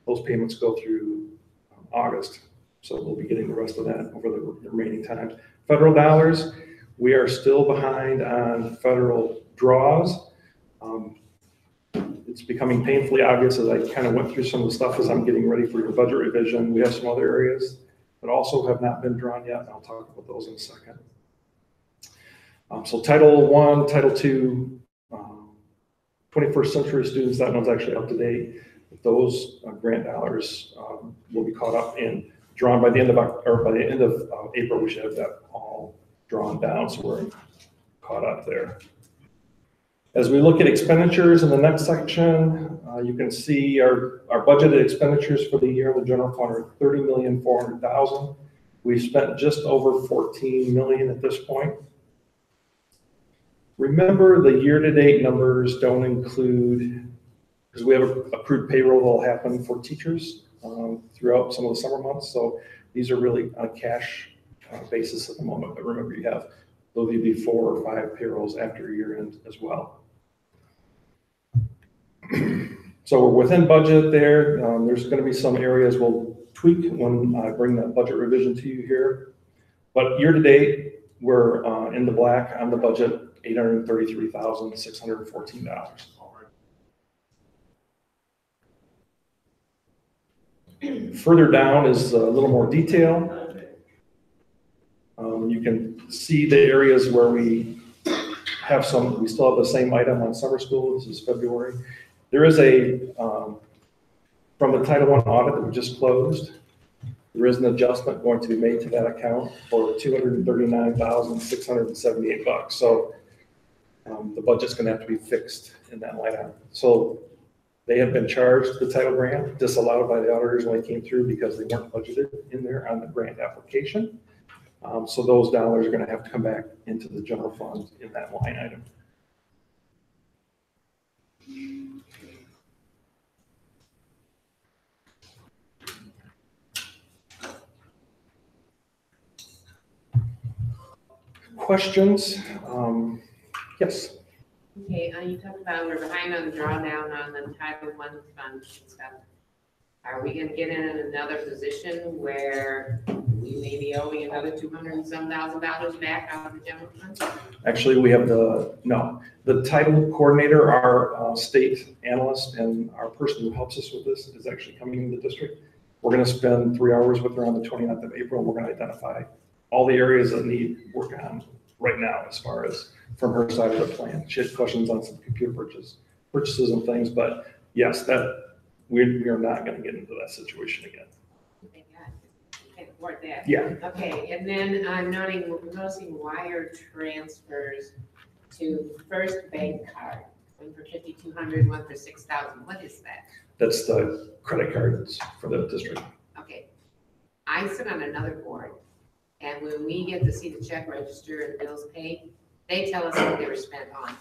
Those payments go through August. So we'll be getting the rest of that over the remaining times. Federal dollars, we are still behind on federal draws. It's becoming painfully obvious as I kind of went through some of the stuff as I'm getting ready for your budget revision. We have some other areas that also have not been drawn yet, and I'll talk about those in a second. So Title I, Title II, 21st century students, that one's actually up to date. Those grant dollars will be caught up and drawn by the end of April. We should have that all drawn down, so we're caught up there. As we look at expenditures in the next section, you can see our budgeted expenditures for the year in the general fund are $30,400,000. We've spent just over $14 million at this point. Remember, the year-to-date numbers don't include, because we have accrued payroll that will happen for teachers throughout some of the summer months. So these are really on a cash basis at the moment. But remember, you have, there'll be 4 or 5 payrolls after year end as well. So we're within budget there. There's going to be some areas we'll tweak when I bring that budget revision to you here. But year to date, we're in the black on the budget, $833,614. Further down is a little more detail. You can see the areas where we have some, we still have the same item on summer school. This is February. There is a, from the Title I audit that we just closed, there is an adjustment going to be made to that account for $239,678. So the budget's going to have to be fixed in that line item. So they have been charged the title grant, disallowed by the auditors when they came through because they weren't budgeted in there on the grant application. So those dollars are going to have to come back into the general fund in that line item. Questions? Yes. Okay, you talked about we're behind on the drawdown on the Title I fund and stuff. Are we gonna get in another position where we may be owing another $200 and some thousand back out of the general fund? Actually, we have the title coordinator, our state analyst, and our person who helps us with this is actually coming into the district. We're gonna spend 3 hours with her on the 29th of April. We're gonna identify all the areas that need work on right now as far as from her side of the plan. She had questions on some computer purchases and things, but yes, that we are not going to get into that situation again. Thank God. We can't afford that. Yeah. Okay, and then I'm noticing wire transfers to First Bank card, one for $5,200, one for $6,000. What is that? That's the credit cards for the district. Okay. I sit on another board, and when we get to see the check register and bills paid, they tell us what they were spent on.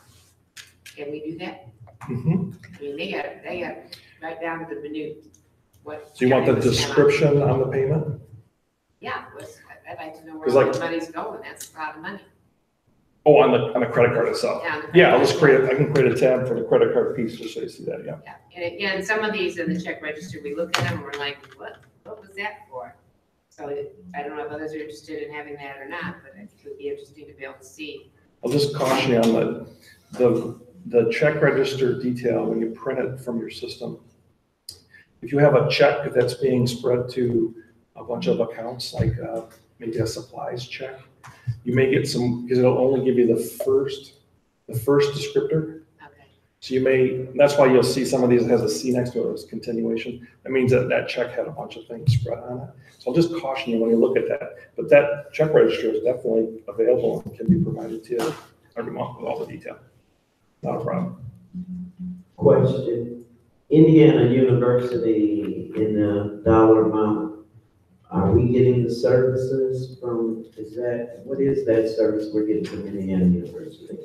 Can we do that? Mm-hmm. I mean, they got right down to the minute. What? So you want the description on the payment? Yeah, I'd like to know where 'Cause all like- the money's going. That's a lot of money. Oh, on the credit card itself. Yeah, on the Yeah, I'll credit just card. I can create a tab for the credit card piece just so you see that, yeah. Yeah, and again, some of these in the check register, we look at them and we're like, what was that for? So I don't know if others are interested in having that or not, but it would be interesting to be able to see. I'll just caution you on the check register detail when you print it from your system. If you have a check that's being spread to a bunch of accounts, like maybe a supplies check, you may get some, because it'll only give you the first descriptor. Okay. So you may, that's why you'll see some of these has a C next to it as continuation. That means that check had a bunch of things spread on it. So I'll just caution you when you look at that. But that check register is definitely available and can be provided to you every month with all the detail. Not a problem. Question, Indiana University in the dollar amount, are we getting the services from, what is that service we're getting from Indiana University?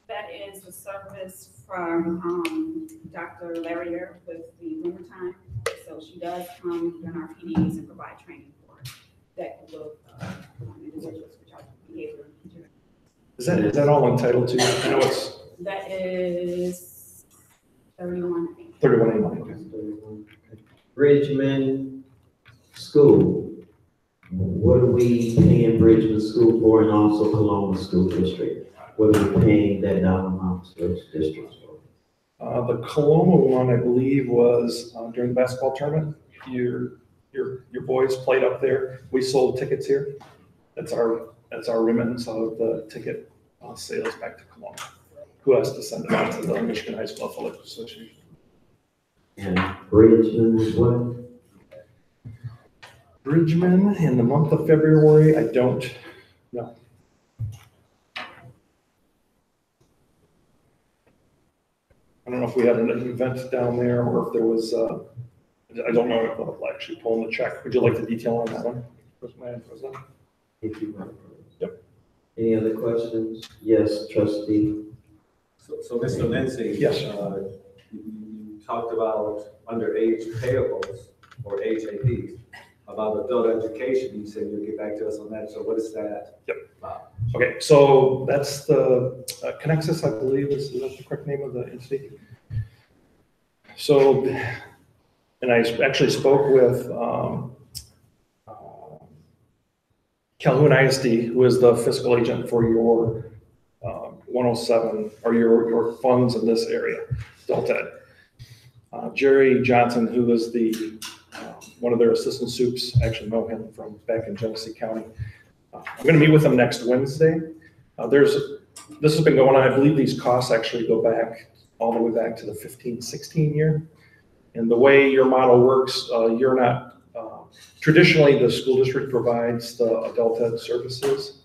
That is the service from, Dr. Larrier with the wintertime. So she does come during our PDs and provide training for that group of individuals which are behavioral. Is that all entitled to? I know it's That is 31. 31 annually. Bridgman School. What are we paying Bridgman School for, and also Coloma School District? What are we paying that dollar amount to those districts for? The Coloma one, I believe, was during the basketball tournament. Your boys played up there. We sold tickets here. That's our remittance of the ticket sales back to Coloma, who has to send it out to the Michigan High School Athletic Association. And Bridgman was what? Bridgman in the month of February, I don't know. I don't know if we had an event down there or if there was, I don't know if I'll actually pull in the check. Would you like the detail on that one? Madam President? If you want. Yep. Any other questions? Yes, trustee. So Mr. Lindsay. Yes. You talked about underage payables or HAPs, about adult education. You said you'll get back to us on that. So what is that? Yep. About? Okay, so that's the Connexus, I believe, is that the correct name of the entity? So, and I actually spoke with Calhoun ISD, who is the fiscal agent for your 107 or your funds in this area, Delta. Jerry Johnson, who is the one of their assistant soups, I actually know him from back in Genesee County. I'm going to meet with them next Wednesday. This has been going on. I believe these costs actually go back all the way back to the 15-16 year. And the way your model works, you're not traditionally the school district provides the adult ed services.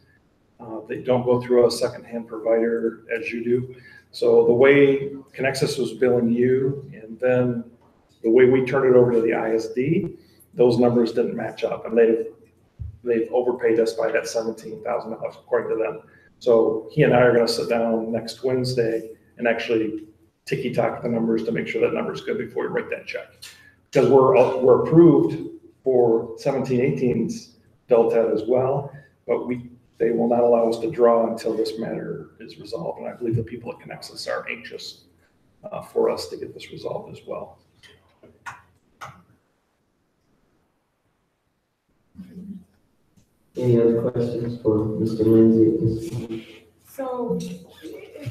They don't go through a secondhand provider as you do. So the way Connexus was billing you, and then the way we turned it over to the ISD, those numbers didn't match up, and they've overpaid us by that $17,000 according to them. So he and I are going to sit down next Wednesday and actually ticky-tock the numbers to make sure that number's good before we write that check. Because we're approved for 17-18's Delta as well, but they will not allow us to draw until this matter is resolved. And I believe the people at Connexus are anxious for us to get this resolved as well. Any other questions for Mr. Lindsay at this time? So,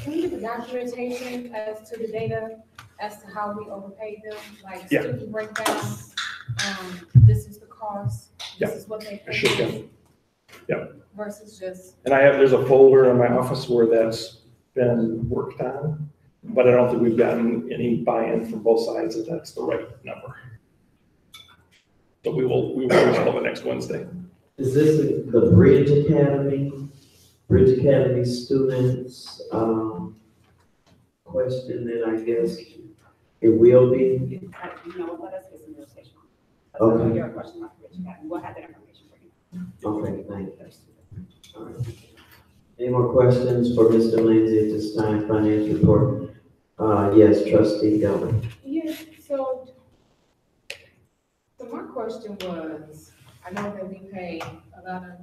can you give the documentation as to the data, as to how we overpaid them? Like student breakdown, this is the cost, this is what they paid. Yeah. Versus just. And there's a folder in my office where that's been worked on, but I don't think we've gotten any buy-in from both sides that that's the right number. But we will resolve it next Wednesday. Is this the Bridge Academy students question then, I guess it will be? You know, let us get some information. Okay. Your question about Bridge Academy, we'll have that information for you. Okay, thank you. All right. Any more questions for Mr. Lindsay at this time, financial report? Yes, trustee Delvin. Yes, so my question was, I know that we pay a lot of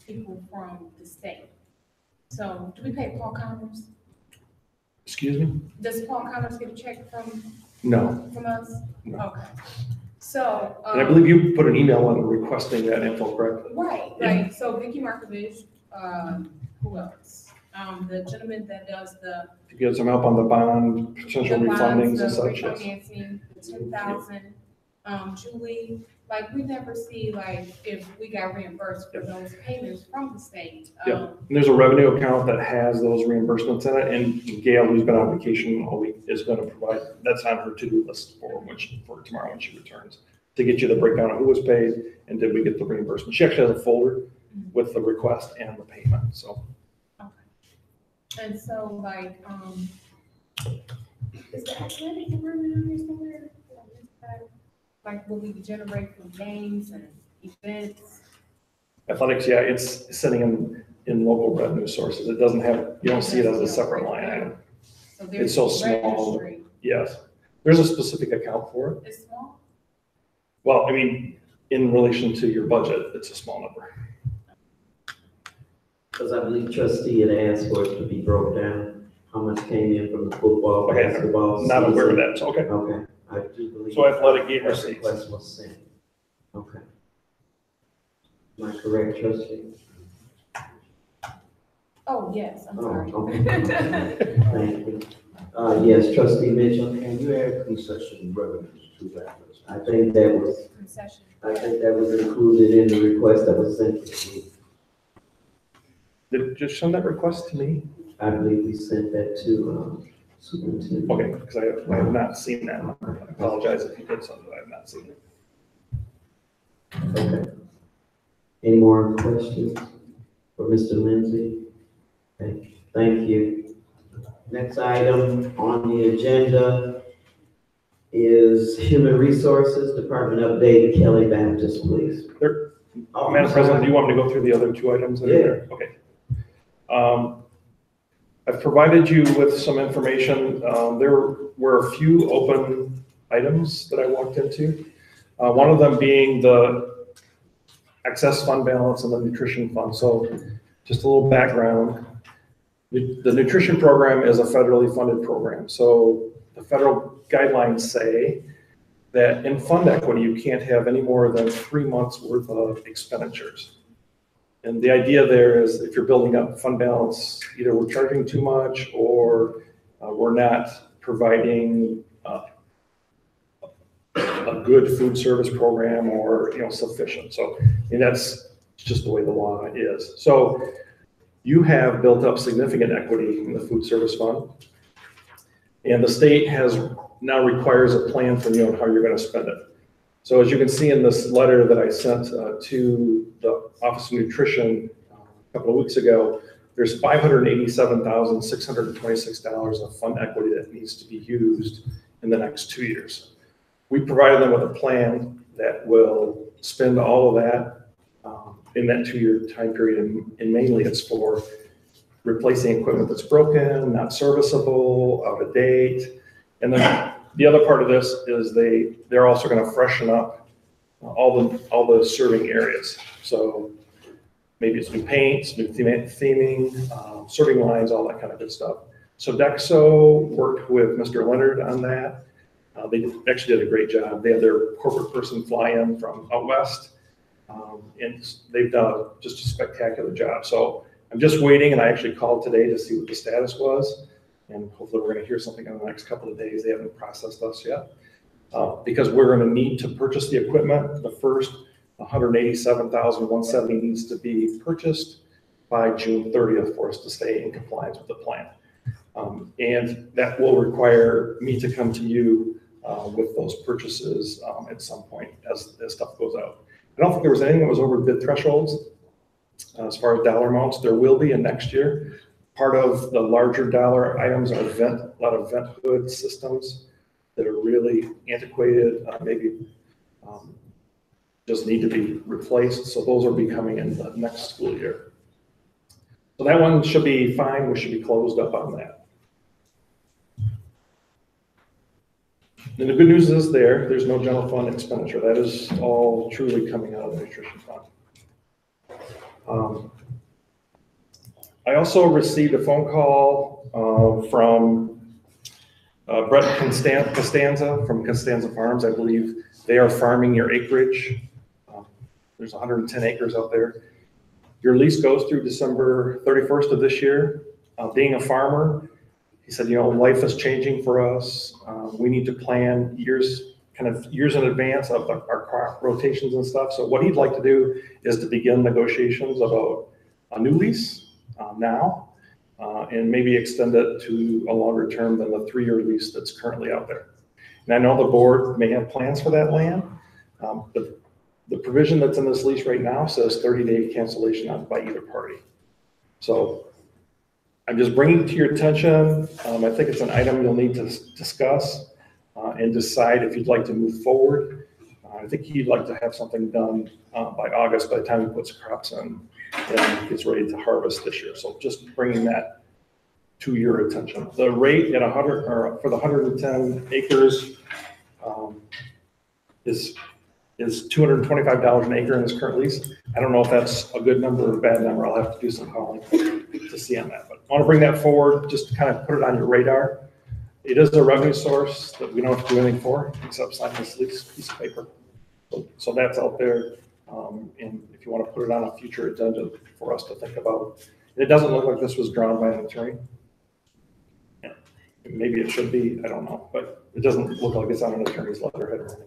people from the state. So do we pay Paul Connors? Excuse me? Does Paul Connors get a check from us? No. Okay. So. And I believe you put an email on requesting that info, correct? Right, right. So Vicky Markovich, who else? The gentleman that does the. To get some help on the bond, potential refundings and such, yes. Refinancing, the 10,000. Julie, like we never see like if we got reimbursed for those payments from the state. Yeah, and there's a revenue account that has those reimbursements in it, and Gail, who's been on vacation all week, is going to provide, that's on her to-do list for tomorrow when she returns, to get you the breakdown of who was paid and did we get the reimbursement. She actually has a folder with the request and the payment, so. Okay. And so like, is the athletic department on here somewhere? Like what we generate from games and events? Athletics, yeah, it's sitting in local revenue sources. It doesn't have, you don't see it as a separate line item. So there's It's so small. registry. Yes, there's a specific account for it. It's small? Well, I mean, in relation to your budget, it's a small number. Because I believe trustee had asked for it to be broke down, how much came in from the football, Okay, basketball. Not aware of season. that, so, okay. Okay, I do believe. So athletic game that receipts. request was sent. Okay. Am I correct, trustee? Oh, yes, I'm Oh, sorry. okay. Thank you. Yes, trustee Mitchell, Can you add concession revenues to that list? I think that was, Concession. included in the request that was sent to me. Did it just send that request to me? I believe we sent that to, superintendent. Okay, because I have not seen that. I apologize if you did send it, I have not seen it. Okay. Any more questions for Mr. Lindsay? Okay, thank you. Next item on the agenda is Human Resources Department update, Kelly Baptist, please. There- Oh, Madam I'm President, sorry. do you want me to go through the other two items that are Yeah. there? Okay. I've provided you with some information. There were a few open items that I walked into. One of them being the excess fund balance and the nutrition fund. So just a little background. The nutrition program is a federally funded program. So the federal guidelines say that in fund equity, you can't have any more than 3 months worth of expenditures. And the idea there is if you're building up fund balance, either we're charging too much or we're not providing a good food service program or, sufficient. So, and that's just the way the law is. So you have built up significant equity in the food service fund. And the state now requires a plan from you on how you're going to spend it. So as you can see in this letter that I sent to the Office of Nutrition a couple of weeks ago, there's $587,626 of fund equity that needs to be used in the next 2 years. We provided them with a plan that will spend all of that in that 2-year time period, and mainly it's for replacing equipment that's broken, not serviceable, out of date. And then the other part of this is they're also going to freshen up all the serving areas. So maybe it's new paints, new theming, serving lines, all that kind of good stuff. So Dexo worked with Mr. Leonard on that. They actually did a great job. They had their corporate person fly in from out west, and they've done just a spectacular job. So I'm just waiting, and I actually called today to see what the status was, and hopefully we're going to hear something in the next couple of days. They haven't processed us yet, because we're going to need to purchase the equipment. The first $187,170 needs to be purchased by June 30th for us to stay in compliance with the plan. And that will require me to come to you with those purchases at some point as stuff goes out. I don't think there was anything that was over bid thresholds as far as dollar amounts. There will be in next year. Part of the larger dollar items are a lot of vent hood systems that are really antiquated, maybe just need to be replaced. So those will be coming in the next school year. So that one should be fine. We should be closed up on that. And the good news is there's no general fund expenditure. That is all truly coming out of the nutrition fund. I also received a phone call from Brett Costanza from Costanza Farms. I believe they are farming your acreage. There's 110 acres out there. Your lease goes through December 31st of this year. Being a farmer, he said, life is changing for us. We need to plan years in advance of our crop rotations and stuff. So what he'd like to do is to begin negotiations about a new lease now, and maybe extend it to a longer term than the 3-year lease that's currently out there. And I know the board may have plans for that land. The provision that's in this lease right now says 30-day cancellation by either party. So I'm just bringing it to your attention. I think it's an item you'll need to discuss and decide if you'd like to move forward. I think he'd like to have something done by August, by the time he puts crops in and gets ready to harvest this year. So just bringing that to your attention. The rate at 100, or for the 110 acres is $225 an acre in this current lease. I don't know if that's a good number or a bad number. I'll have to do some calling to see on that. But I want to bring that forward, just to kind of put it on your radar. It is a revenue source that we don't have to do anything for, except sign this lease piece of paper. So that's out there. And if you want to put it on a future agenda for us to think about. And it doesn't look like this was drawn by an attorney. Yeah. Maybe it should be, I don't know, but it doesn't look like it's on an attorney's letterhead or anything.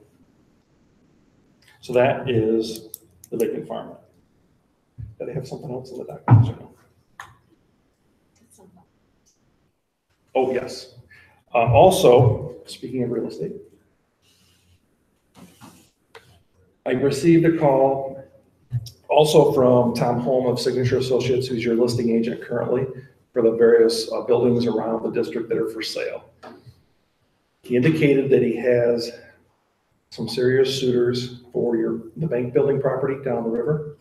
So that is the vacant farm. Do they have something else in the documents or no? Oh, yes. Also, speaking of real estate, I received a call also from Tom Holm of Signature Associates, who's your listing agent currently for the various buildings around the district that are for sale. He indicated that he has some serious suitors for the bank building property down the river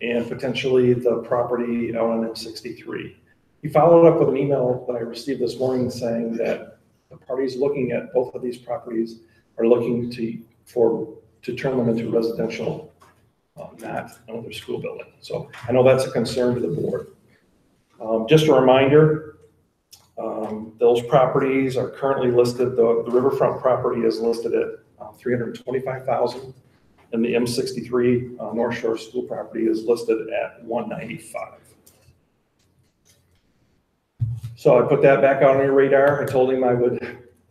and potentially the property out on M63. He followed up with an email that I received this morning saying that the parties looking at both of these properties are looking to turn them into residential, not another school building. So I know that's a concern to the board. Just a reminder, those properties are currently listed. The riverfront property is listed at $325,000, and the M63 North Shore School property is listed at $195,000. So I put that back out on your radar. I told him I would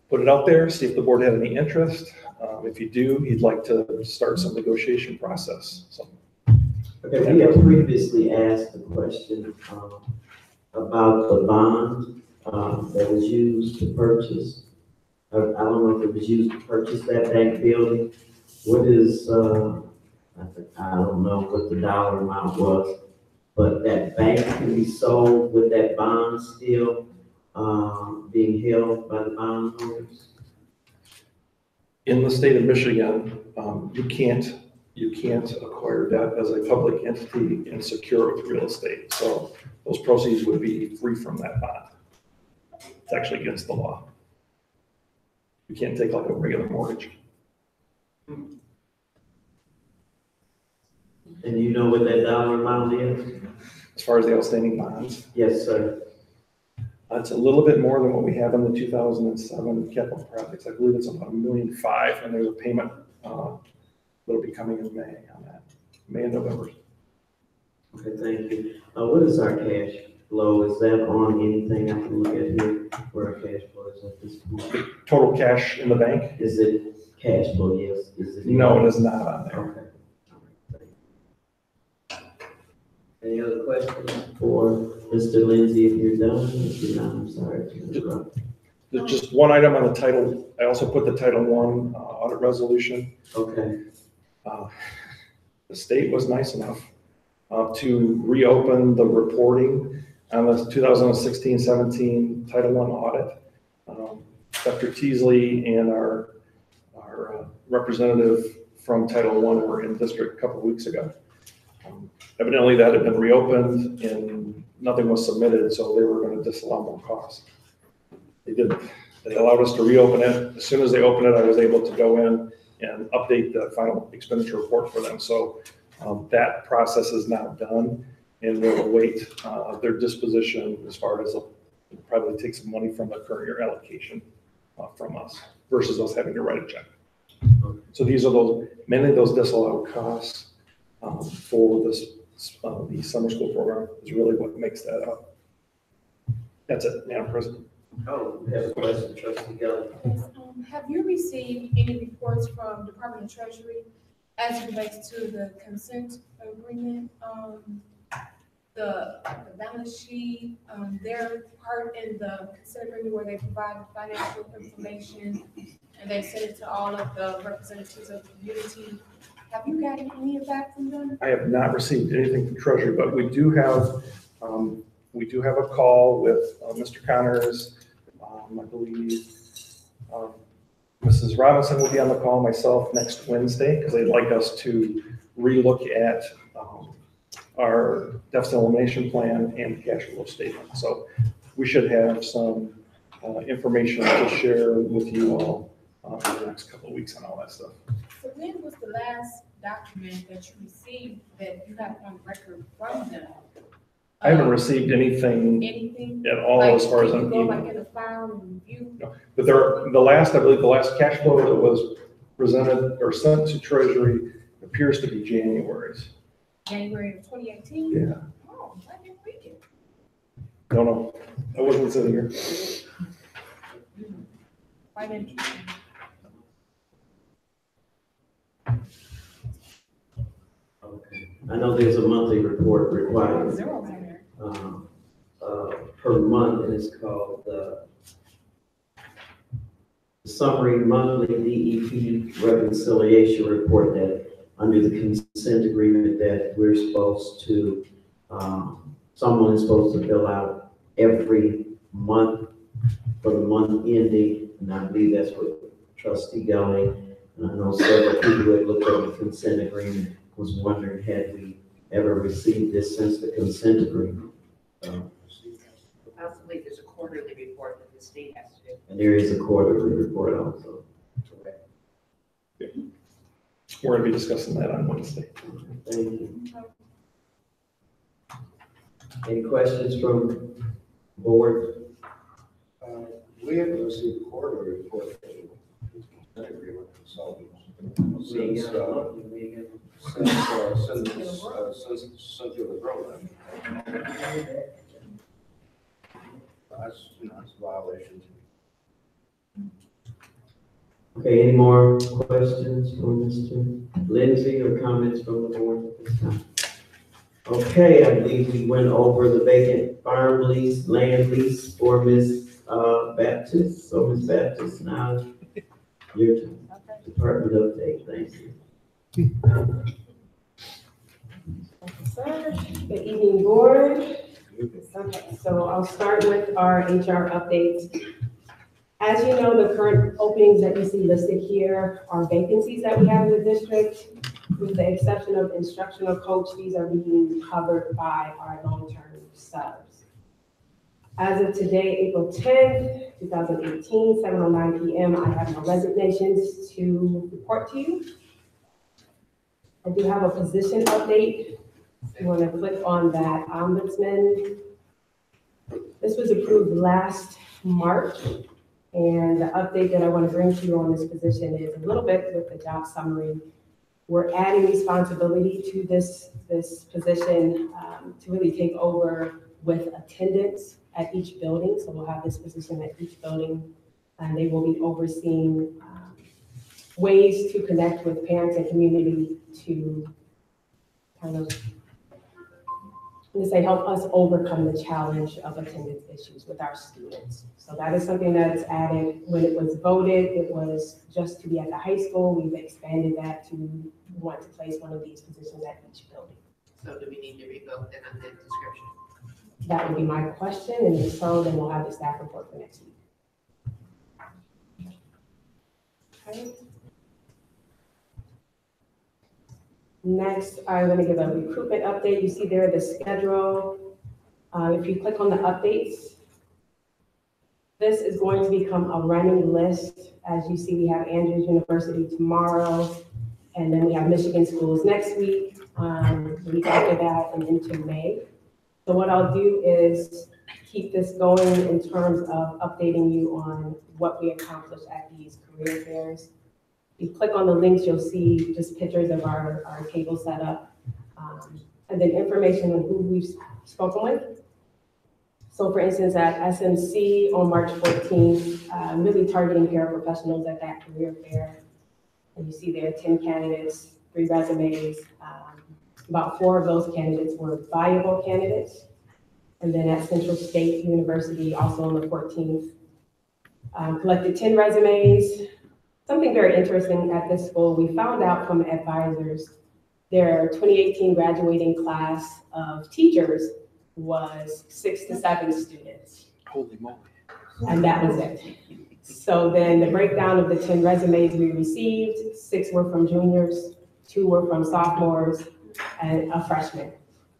put it out there, see if the board had any interest. If you do, he'd like to start some negotiation process. So. Okay, we have previously asked a question about the bond that was used to purchase. I don't know if it was used to purchase that bank building. What is, I don't know what the dollar amount was, but that bank can be sold with that bond still being held by the bondholders? In the state of Michigan, you can't acquire debt as a public entity and secure it with real estate. So those proceeds would be free from that bond. It's actually against the law. You can't take like a regular mortgage. And you know what that dollar amount is? As far as the outstanding bonds? Yes, sir. It's a little bit more than what we have in the 2007 capital projects. I believe it's about $1.5 million, and there's a payment that'll be coming in May on that, May and November. Okay, thank you. What is our cash flow? Is that on anything I can look at here where our cash flow is at this point? Total cash in the bank? Is it cash flow? Yes. Is it? No, it is not on there. Okay. Any other questions for Mr. Lindsay? If you're done, if you're not, I'm sorry to interrupt. There's just one item on the title. I also put the Title I audit resolution. Okay. The state was nice enough to reopen the reporting on the 2016-17 Title I audit. Dr. Teasley and our representative from Title I were in district a couple of weeks ago. Evidently that had been reopened and nothing was submitted, so they were going to disallow more costs. They didn't. They allowed us to reopen it. As soon as they opened it, I was able to go in and update the final expenditure report for them. So that process is now done, and we'll await their disposition as far as probably take some money from the current year allocation from us versus us having to write a check. So these are mainly those disallowed costs for the summer school program is really what makes that up. That's it, Madam President. Oh, we have a question, Trustee Geller. Have you received any reports from Department of Treasury as it relates to the consent agreement? The balance sheet, their part in the consent agreement where they provide the financial information and they send it to all of the representatives of the community. Have you gotten any of that from them? I have not received anything from Treasury, but we do have a call with Mr. Connors, I believe, Mrs. Robinson will be on the call, myself next Wednesday, because they'd like us to relook at our deficit elimination plan and cash flow statement. So we should have some information to share with you all in the next couple of weeks on all that stuff. So when was the last document that you received that you have on record from them? I haven't received anything at all as far as Like, an can you go email. back in the file and review? But I believe the last cash flow that was presented or sent to Treasury appears to be January's. January of 2018? Yeah, Oh, I didn't read it. no, I wasn't sitting here. Quite interesting. I know there's a monthly report required, Zeros in there. per month, and it's called, Summary Monthly DEP Reconciliation Report, that under the consent agreement that we're supposed to, someone is supposed to fill out every month for the month ending, and I believe that's what Trustee Gelling, and I know several people who had looked at the consent agreement was wondering, had we ever received this since the consent agreement? Possibly there's a quarterly report that the state has to do. And there is a quarterly report also. We're going to be discussing that on Wednesday. Thank you. Any questions from board? We haven't received a quarterly report. Agreement consultants. Since the program. That's, that's a violation. Okay, any more questions for Mr. Lindsay or comments from the board at this time? Okay, I believe we went over the vacant farm lease, land lease for Ms. Baptist. So Ms. Baptist, now your turn. Department update, thank you. Sir, good evening, board. Okay, so I'll start with our HR updates. As you know, the current openings that you see listed here are vacancies that we have in the district. With the exception of instructional coach, these are being covered by our long-term subs. As of today, April 10th, 2018, 7:09 p.m., I have no resignations to report to you. I do have a position update. If you want to click on that ombudsman. This was approved last March, and the update that I want to bring to you on this position is a little bit with the job summary. We're adding responsibility to this position to really take over with attendance at each building. So we'll have this position at each building, and they will be overseeing ways to connect with parents and community to kind of, help us overcome the challenge of attendance issues with our students. So that is something that's added. When it was voted, it was just to be at the high school. We've expanded that to want to place one of these positions at each building. So do we need to revoke then on the description? That would be my question, and if so, then we'll have the staff report for next week. Okay. Next, I'm going to give a recruitment update. You see there the schedule. If you click on the updates, this is going to become a running list. As you see, we have Andrews University tomorrow, and then we have Michigan schools next week, the week after that, and into May. So what I'll do is keep this going in terms of updating you on what we accomplished at these career fairs. You click on the links, you'll see just pictures of our table setup, and then information on who we've spoken with. So for instance, at SMC on March 14th, really targeting paraprofessionals at that career fair. And you see there 10 candidates, 3 resumes. About 4 of those candidates were viable candidates. And then at Central State University, also on the 14th, collected 10 resumes. Something very interesting at this school, we found out from advisors, their 2018 graduating class of teachers was 6 to 7 students. Holy moly. And that was it. So then the breakdown of the 10 resumes we received, 6 were from juniors, 2 were from sophomores, and a freshman.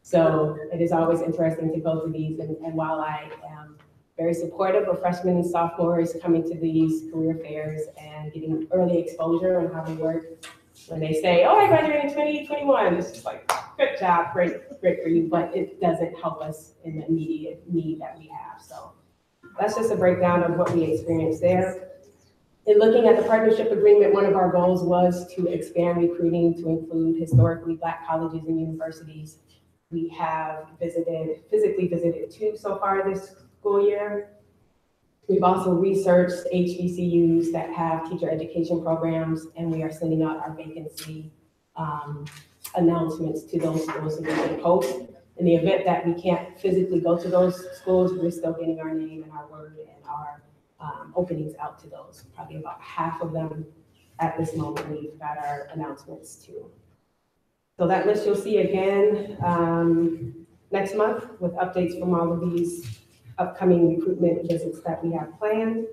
So it is always interesting to go through these, and while I am very supportive of freshmen and sophomores coming to these career fairs and getting early exposure on how they work, when they say, oh, I graduated in 2021, it's just like, good job, great for you, but it doesn't help us in the immediate need that we have. So that's just a breakdown of what we experienced there. In looking at the partnership agreement, one of our goals was to expand recruiting to include historically Black colleges and universities. We have physically visited 2 so far this school year. We've also researched HBCUs that have teacher education programs, and we are sending out our vacancy announcements to those schools so we can post. In the event that we can't physically go to those schools, we're still getting our name and our word and our openings out to those. Probably about half of them at this moment we've got our announcements to. So that list you'll see again next month with updates from all of these upcoming recruitment visits that we have planned.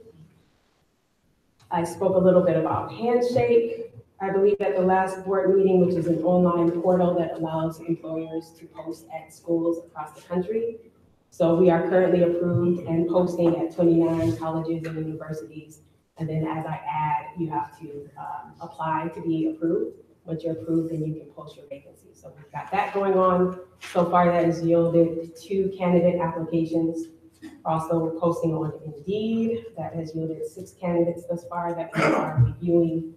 I spoke a little bit about Handshake. I believe at the last board meeting, which is an online portal that allows employers to post at schools across the country. So we are currently approved and posting at 29 colleges and universities. And then as I add, you have to apply to be approved. Once you're approved, then you can post your vacancy. So we've got that going on. So far that has yielded 2 candidate applications. Also posting on Indeed, that has yielded 6 candidates thus far that we are reviewing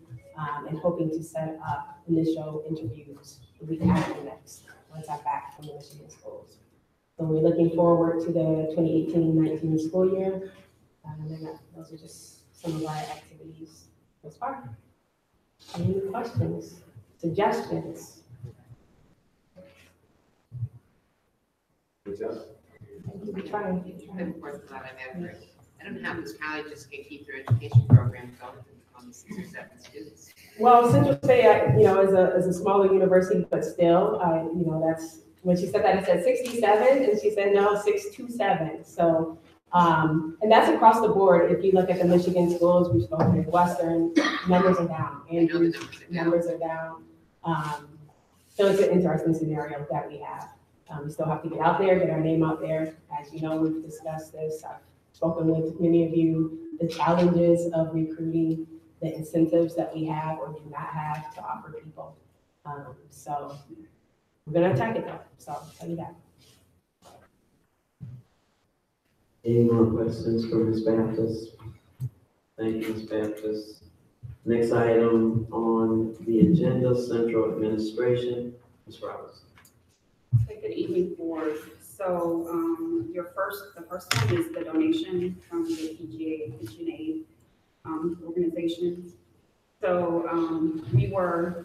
and hoping to set up initial interviews the week after next, once I'm back from the Michigan schools. So we're looking forward to the 2018-19 school year. And those are just some of our activities thus far. Any questions, suggestions? Good job. We're trying. Of course, a lot of effort. I don't know how these colleges can keep their education programs going on 6 or 7 students. Well, Central State, is a smaller university, but still, that's, when she said that, I said 67, and she said, no, 627. So, and that's across the board. If you look at the Michigan schools, we've spoken to Western, numbers are down. Andrews, numbers are down. So it's an interesting scenario that we have. We still have to get out there, get our name out there. As you know, we've discussed this. I've spoken with many of you, the challenges of recruiting, the incentives that we have or do not have to offer people. So we're gonna attack it though, so I'll tell you that. Any more questions for Ms. Baptist? Thank you, Ms. Baptist. Next item on the agenda, Central Administration, Ms. Roberts. Okay, good evening, board. So the first one is the donation from the PGA organization. So we were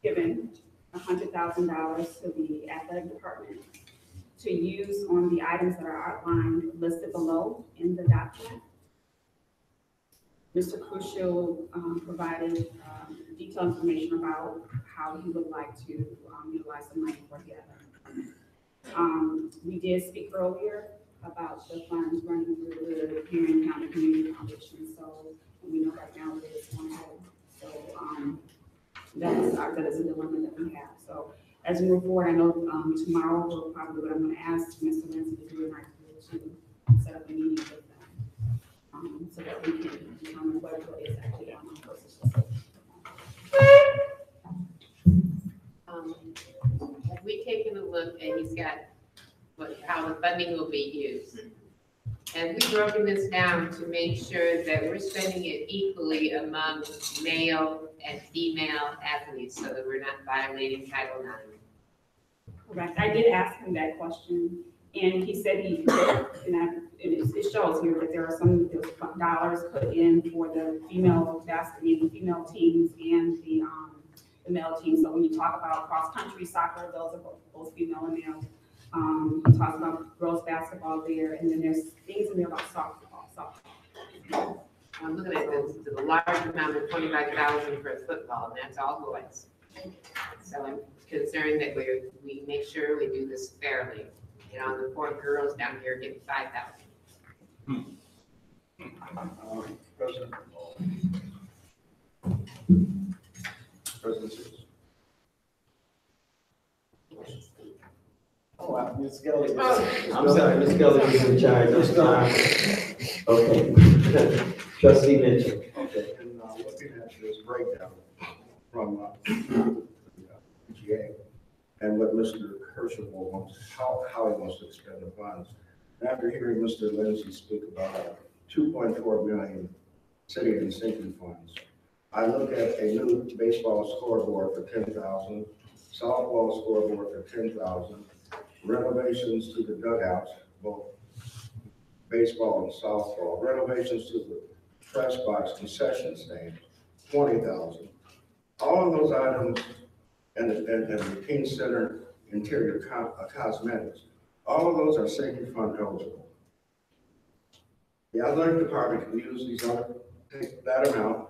given $100,000 to the athletic department to use on the items that are outlined listed below in the document. Mr. Crucial provided detailed information about how he would like to utilize the money for the other. We did speak earlier about the funds running through the Marion County Community Foundation, so we know right now it is on hold. So that is a dilemma that we have. So as we move forward, I know tomorrow we'll probably, what I'm going to ask Mr. Lindsay to do tonight to set up a meeting with them so that we can determine what is actually on our versus. Have we taken a look, and he's got how the funding will be used? And we've broken this down to make sure that we're spending it equally among male and female athletes so that we're not violating Title IX. Correct. I did ask him that question, and he said he could, and it shows here that there are some dollars put in for the female female teams and the male teams. So when you talk about cross-country soccer, those are both female and male. He talks about girls basketball there, and then there's things in there about softball. I'm looking at the large amount of $25,000 for football, and that's all boys. So I'm concerned that we make sure we do this fairly. The poor girls down here get $5,000. President. President. Oh, wow, Ms. Kelly. I'm sorry, Ms. Kelly is in charge, I'm sorry. Okay. Trustee Mitchell. Okay, and looking at this breakdown from BHA and what Mr. Herschel wants, how he wants to expend the funds. After hearing Mr. Lindsay speak about 2.4 million city and sinking funds, I look at a new baseball scoreboard for 10,000, softball scoreboard for 10,000, renovations to the dugouts, both baseball and softball, renovations to the press box concession stand, 20,000. All of those items and the teen center interior cosmetics, all of those are sinking fund eligible. The athletic department can use these other, take that amount,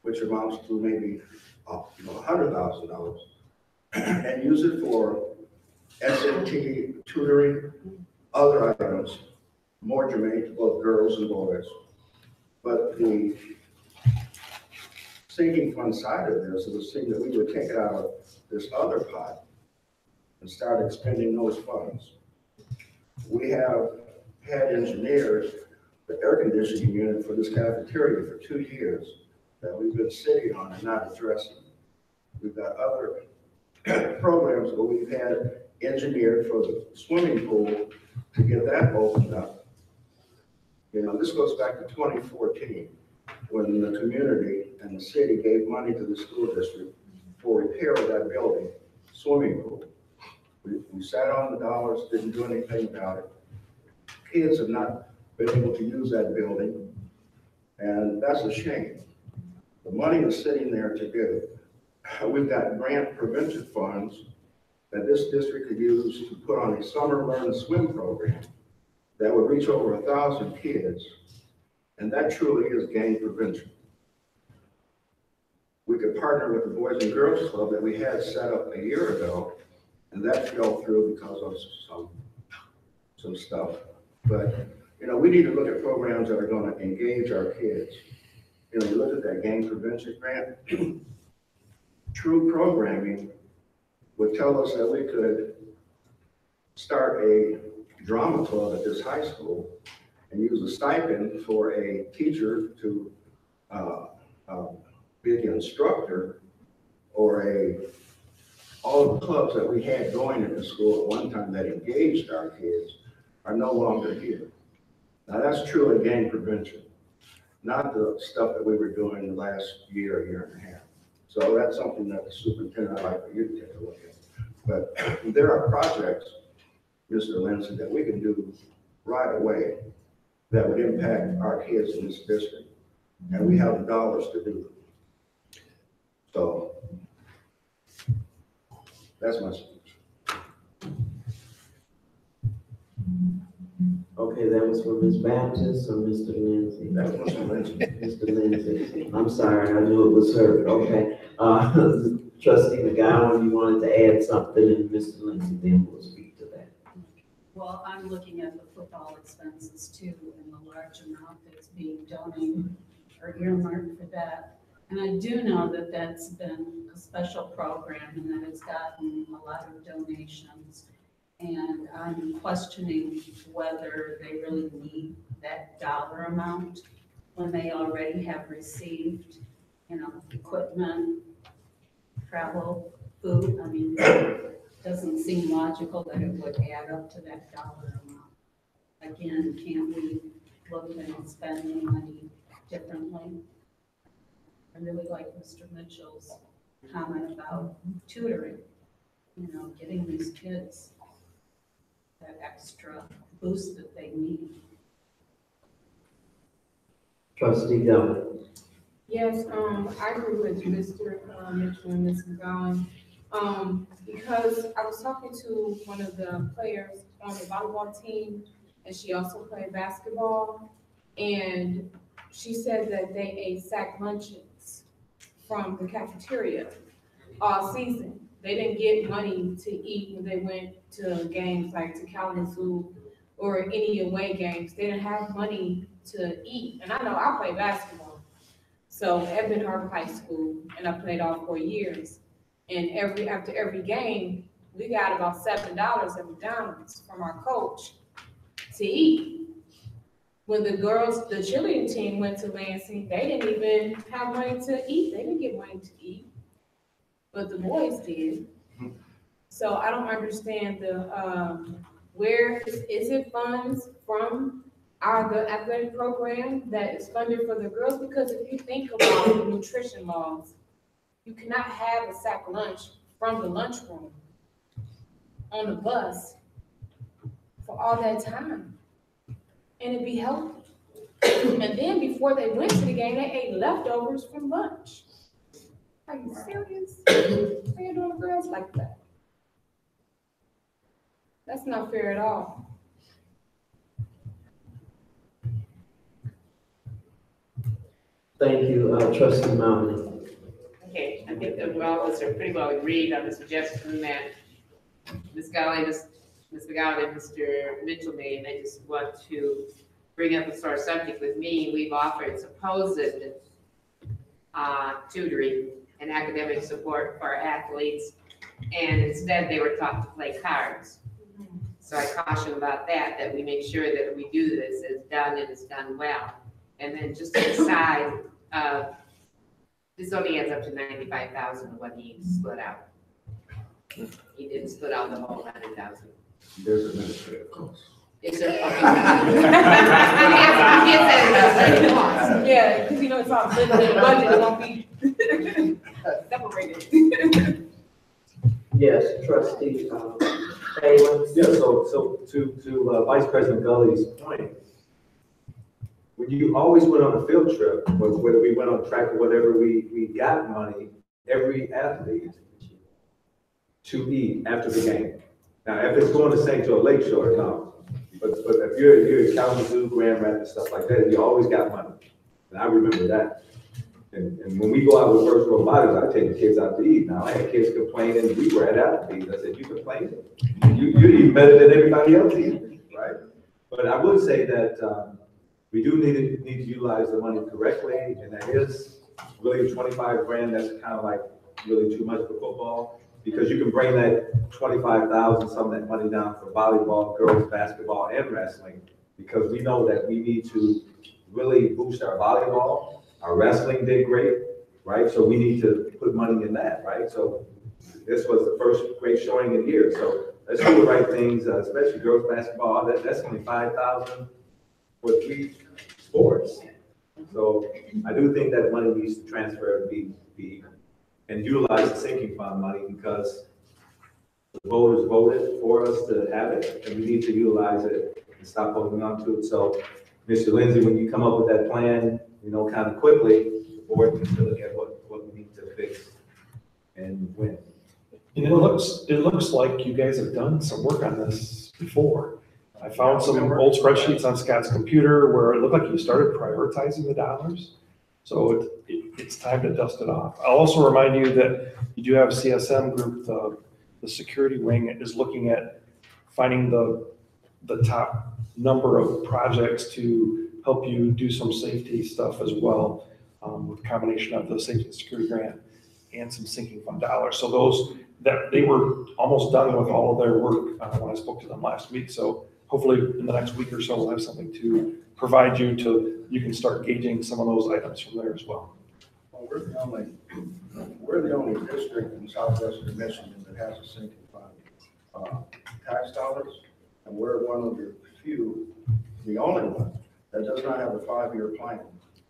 which amounts to maybe $100,000, and use it for SAT tutoring, other items, more germane to both girls and boys. But the sinking fund side of this, it was seen that we would take it out of this other pot and start expending those funds. We have had engineers the air conditioning unit for this cafeteria for 2 years that we've been sitting on and not addressing. We've got other programs where we've had engineered for the swimming pool to get that opened up. You know, this goes back to 2014 when the community and the city gave money to the school district for repair of that building, swimming pool. We sat on the dollars, didn't do anything about it. Kids have not been able to use that building, and that's a shame. The money is sitting there to do. We've got grant prevention funds that this district could use to put on a summer learn swim program that would reach over 1,000 kids, and that truly is gang prevention. We could partner with the Boys and Girls Club that we had set up a year ago, and that fell through because of some stuff. But, you know, we need to look at programs that are going to engage our kids. You know, you look at that gang prevention grant, true programming would tell us that we could start a drama club at this high school and use a stipend for a teacher to be the instructor, or all the clubs that we had going in the school at one time that engaged our kids are no longer here. Now that's truly gang prevention, not the stuff that we were doing the last year and a half. So that's something that the superintendent, I'd like for you to take a look at. But there are projects, Mr. Lindsay, that we can do right away that would impact our kids in this district. And we have the dollars to do them. So that's my speech. Okay, that was for Ms. Baptist or Mr. Lindsay? That was Mr. Lindsay. Mr. Lindsay. I'm sorry, I knew it was her. Okay. Trustee McGowan, you wanted to add something, and Mr. Lindsay then will speak to that. Well, I'm looking at the football expenses too, and the large amount that's being donated or earmarked for that. And I do know that that's been a special program and that it's gotten a lot of donations. And I'm questioning whether they really need that dollar amount when they already have received, you know, equipment, travel, food. I mean, it doesn't seem logical that it would add up to that dollar amount. Again, can't we look at spending money differently? I really like Mr. Mitchell's comment about tutoring, you know, getting these kids that extra boost that they need. Trustee Dillon. Yes, I agree with Mr. Mitchell and Ms. McGowan. Because I was talking to one of the players on the volleyball team, and she also played basketball, and she said that they ate sack lunches from the cafeteria all season. They didn't get money to eat when they went to games like to Kalamazoo or any away games. They didn't have money to eat. And I know I play basketball. So at Ben Harbor High School, and I played all 4 years. And after every game, we got about $7 at McDonald's from our coach to eat. When the cheerleading team went to Lansing, they didn't even have money to eat. They didn't get money to eat, but the boys did. So I don't understand where is it funds from the athletic program that is funded for the girls? Because if you think about the nutrition laws, you cannot have a sack lunch from the lunchroom on the bus for all that time, and it'd be healthy. And then before they went to the game, they ate leftovers from lunch. Are you serious? Are you doing girls like that? That's not fair at all. Thank you, trustee Mountain. Okay, I think that we all of us are pretty well agreed on the suggestion that Ms. McGowan and Mr. Mitchell made, and I just want to bring up a sore subject with me. We've offered supposed tutoring and academic support for our athletes, and instead they were taught to play cards. So I caution about that we make sure that we do this as done and it's done well. And then just to decide, this only adds up to 95,000 of what he split out. He didn't split out the whole 100,000. There's administrative costs. It's a, okay. Yeah, because it's all good in the budget, it won't be separated. Yes, trustee, Taylor. Yeah, so to Vice President Gully's point, when you always went on a field trip, whether we went on track or whatever, we got money, every athlete, to eat after the game. Now, if it's going to St. Joe Lake Shore, no. But if you're in Kalamazoo, Grand Rapids, stuff like that, you always got money. And I remember that. And when we go out with First Row Bodies, I take the kids out to eat. Now, I had kids complaining, we were at Applebee's. I said, you complain? You're eating better than everybody else eating, right? But I would say that we do need to utilize the money correctly, and that is really 25 grand. That's kind of like really too much for football, because you can bring that 25,000, some of that money down for volleyball, girls basketball, and wrestling, because we know that we need to really boost our volleyball. Our wrestling did great, right? So we need to put money in that, right? So this was the first great showing in years. So let's do the right things, especially girls basketball. That's only 5,000 for 3 sports. So I do think that money needs to transfer and be and utilize the sinking fund money, because the voters voted for us to have it, and we need to utilize it and stop holding on to it. So, Mr. Lindsay, when you come up with that plan, kind of quickly, the board needs to look at what we need to fix and when. And it looks like you guys have done some work on this before. I found some old spreadsheets on Scott's computer where it looked like you started prioritizing the dollars. So it's time to dust it off. I'll also remind you that you do have a CSM group, the security wing is looking at finding the top number of projects to help you do some safety stuff as well, with a combination of the safety and security grant and some sinking fund dollars. So those, that they were almost done with all of their work when I spoke to them last week. So hopefully in the next week or so, we'll have something to provide you you can start gauging some of those items from there as well. Well, we're the only district in southwestern Michigan that has a sinking fund tax dollars, and we're one of the few, the only one, that does not have a 5-year plan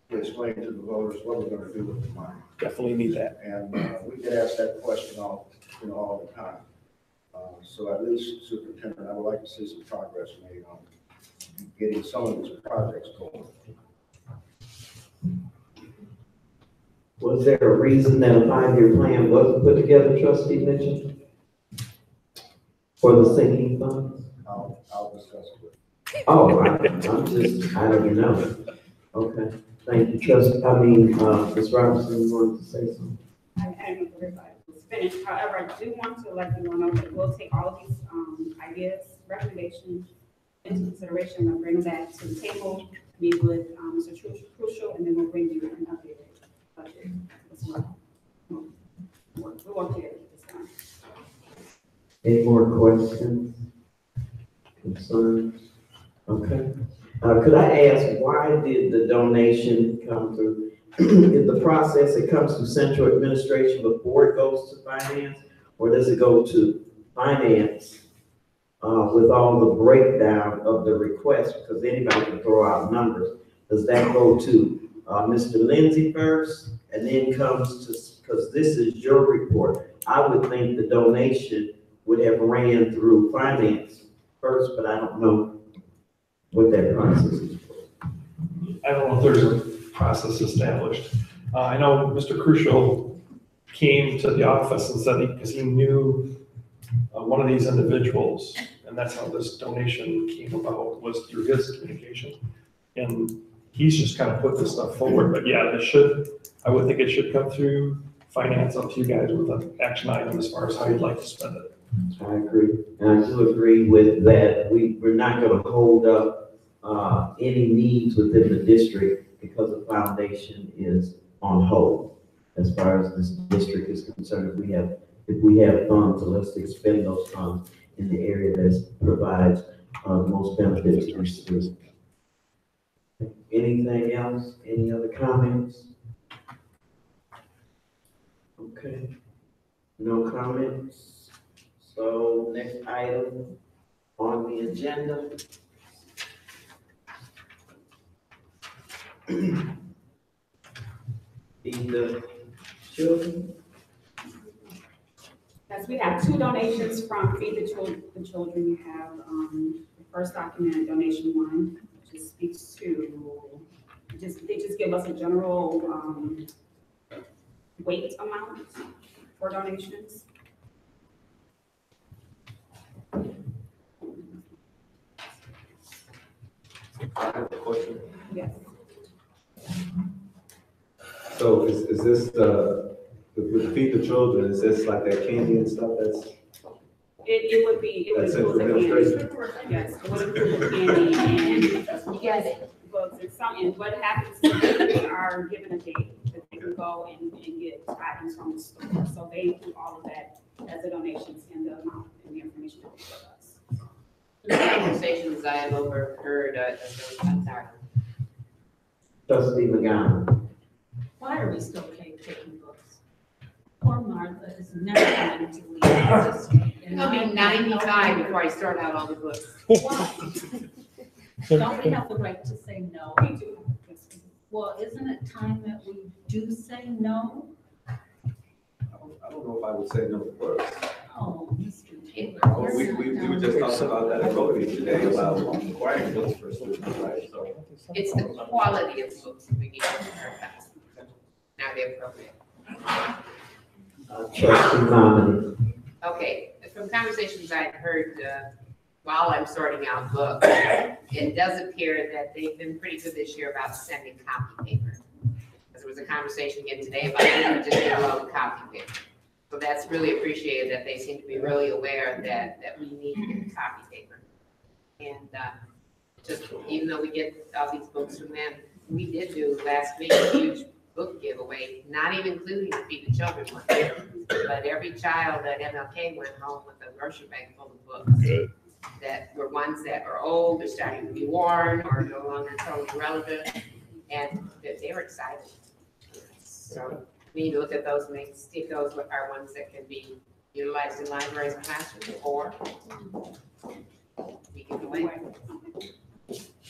to explain to the voters what we're going to do with the money. Definitely need that. And we get asked that question all the time. So at least, Superintendent, I would like to see some progress made on getting some of these projects going. Was there a reason that a 5-year plan wasn't put together, trustee Mitchell? For the sinking funds? I'll discuss it with you. Oh, I don't know. Okay, thank you, Ms. Robinson, you wanted to say something? I don't know if everybody was finished. However, I do want to let you know that we'll take all of these ideas, recommendations, into consideration, we'll bring that to the table, meet with, Mr. Crucial, and then we'll bring you an updated budget as well. We'll work together this time. Any more questions, concerns? Okay. Could I ask, why did the donation come through? In the process, it comes to central administration before it goes to finance? Or does it go to finance with all the breakdown of the request? Because anybody can throw out numbers. Does that go to Mr. Lindsay first and then comes to, because this is your report. I would think the donation would have ran through finance first, but I don't know what that process is. I don't know if there's a process established. I know Mr. Crucial came to the office and said, because he knew one of these individuals, and that's how this donation came about, was through his communication. And he's just kind of put this stuff forward, but yeah, I would think it should come through finance, up to you guys with an action item as far as how you'd like to spend it. I agree, and I do agree with that. We're not gonna hold up any needs within the district because the foundation is on hold. As far as this district is concerned, if we have funds, so let's expend those funds in the area that provides the most benefit to the students. Anything else? Any other comments? Okay, no comments. So next item on the agenda. Feed the children. Yes, we have two donations from Feed the Children. You have, the first document, donation one, which just speaks to, they just give us a general, weight amount for donations. I have a question. Yes. So is this the Feed the Children, is this like that candy and stuff that's? It would include the candy. Yes, it would include the candy and yes, books and something. What happens is they are given a date that they can go and get items from the store. So they include all of that as the donations and the amount and the information that they give us. The conversations I have overheard, I'm sorry. Trustee McGowan. Why are we still taking books? Poor Martha is never going to leave this. I'll be 95 before I start out all the books. Why? Don't we have the right to say no? We do. Well, isn't it time that we do say no? I don't know if I would say no to books. Oh, Mr. Taylor. We were just talking about that at Rotary today about requiring books for students, right? So It's the quality of books that we need to protect. Now they're appropriate. Trustee Nomedy. Okay, from conversations I've heard while I'm sorting out books, it does appear that they've been pretty good this year about sending copy paper. There was a conversation again today about just download copy paper. So that's really appreciated that they seem to be really aware that we need to get copy paper. And just even though we get all these books from them, we did do last week a huge book giveaway, not even including the Feed the Children one. But every child at MLK went home with a grocery bag full of books. Good. That were ones that are old, they're starting to be worn, or no longer totally relevant, and they were excited. So we need to look at those and see if those are ones that can be utilized in libraries and classrooms, or we give away.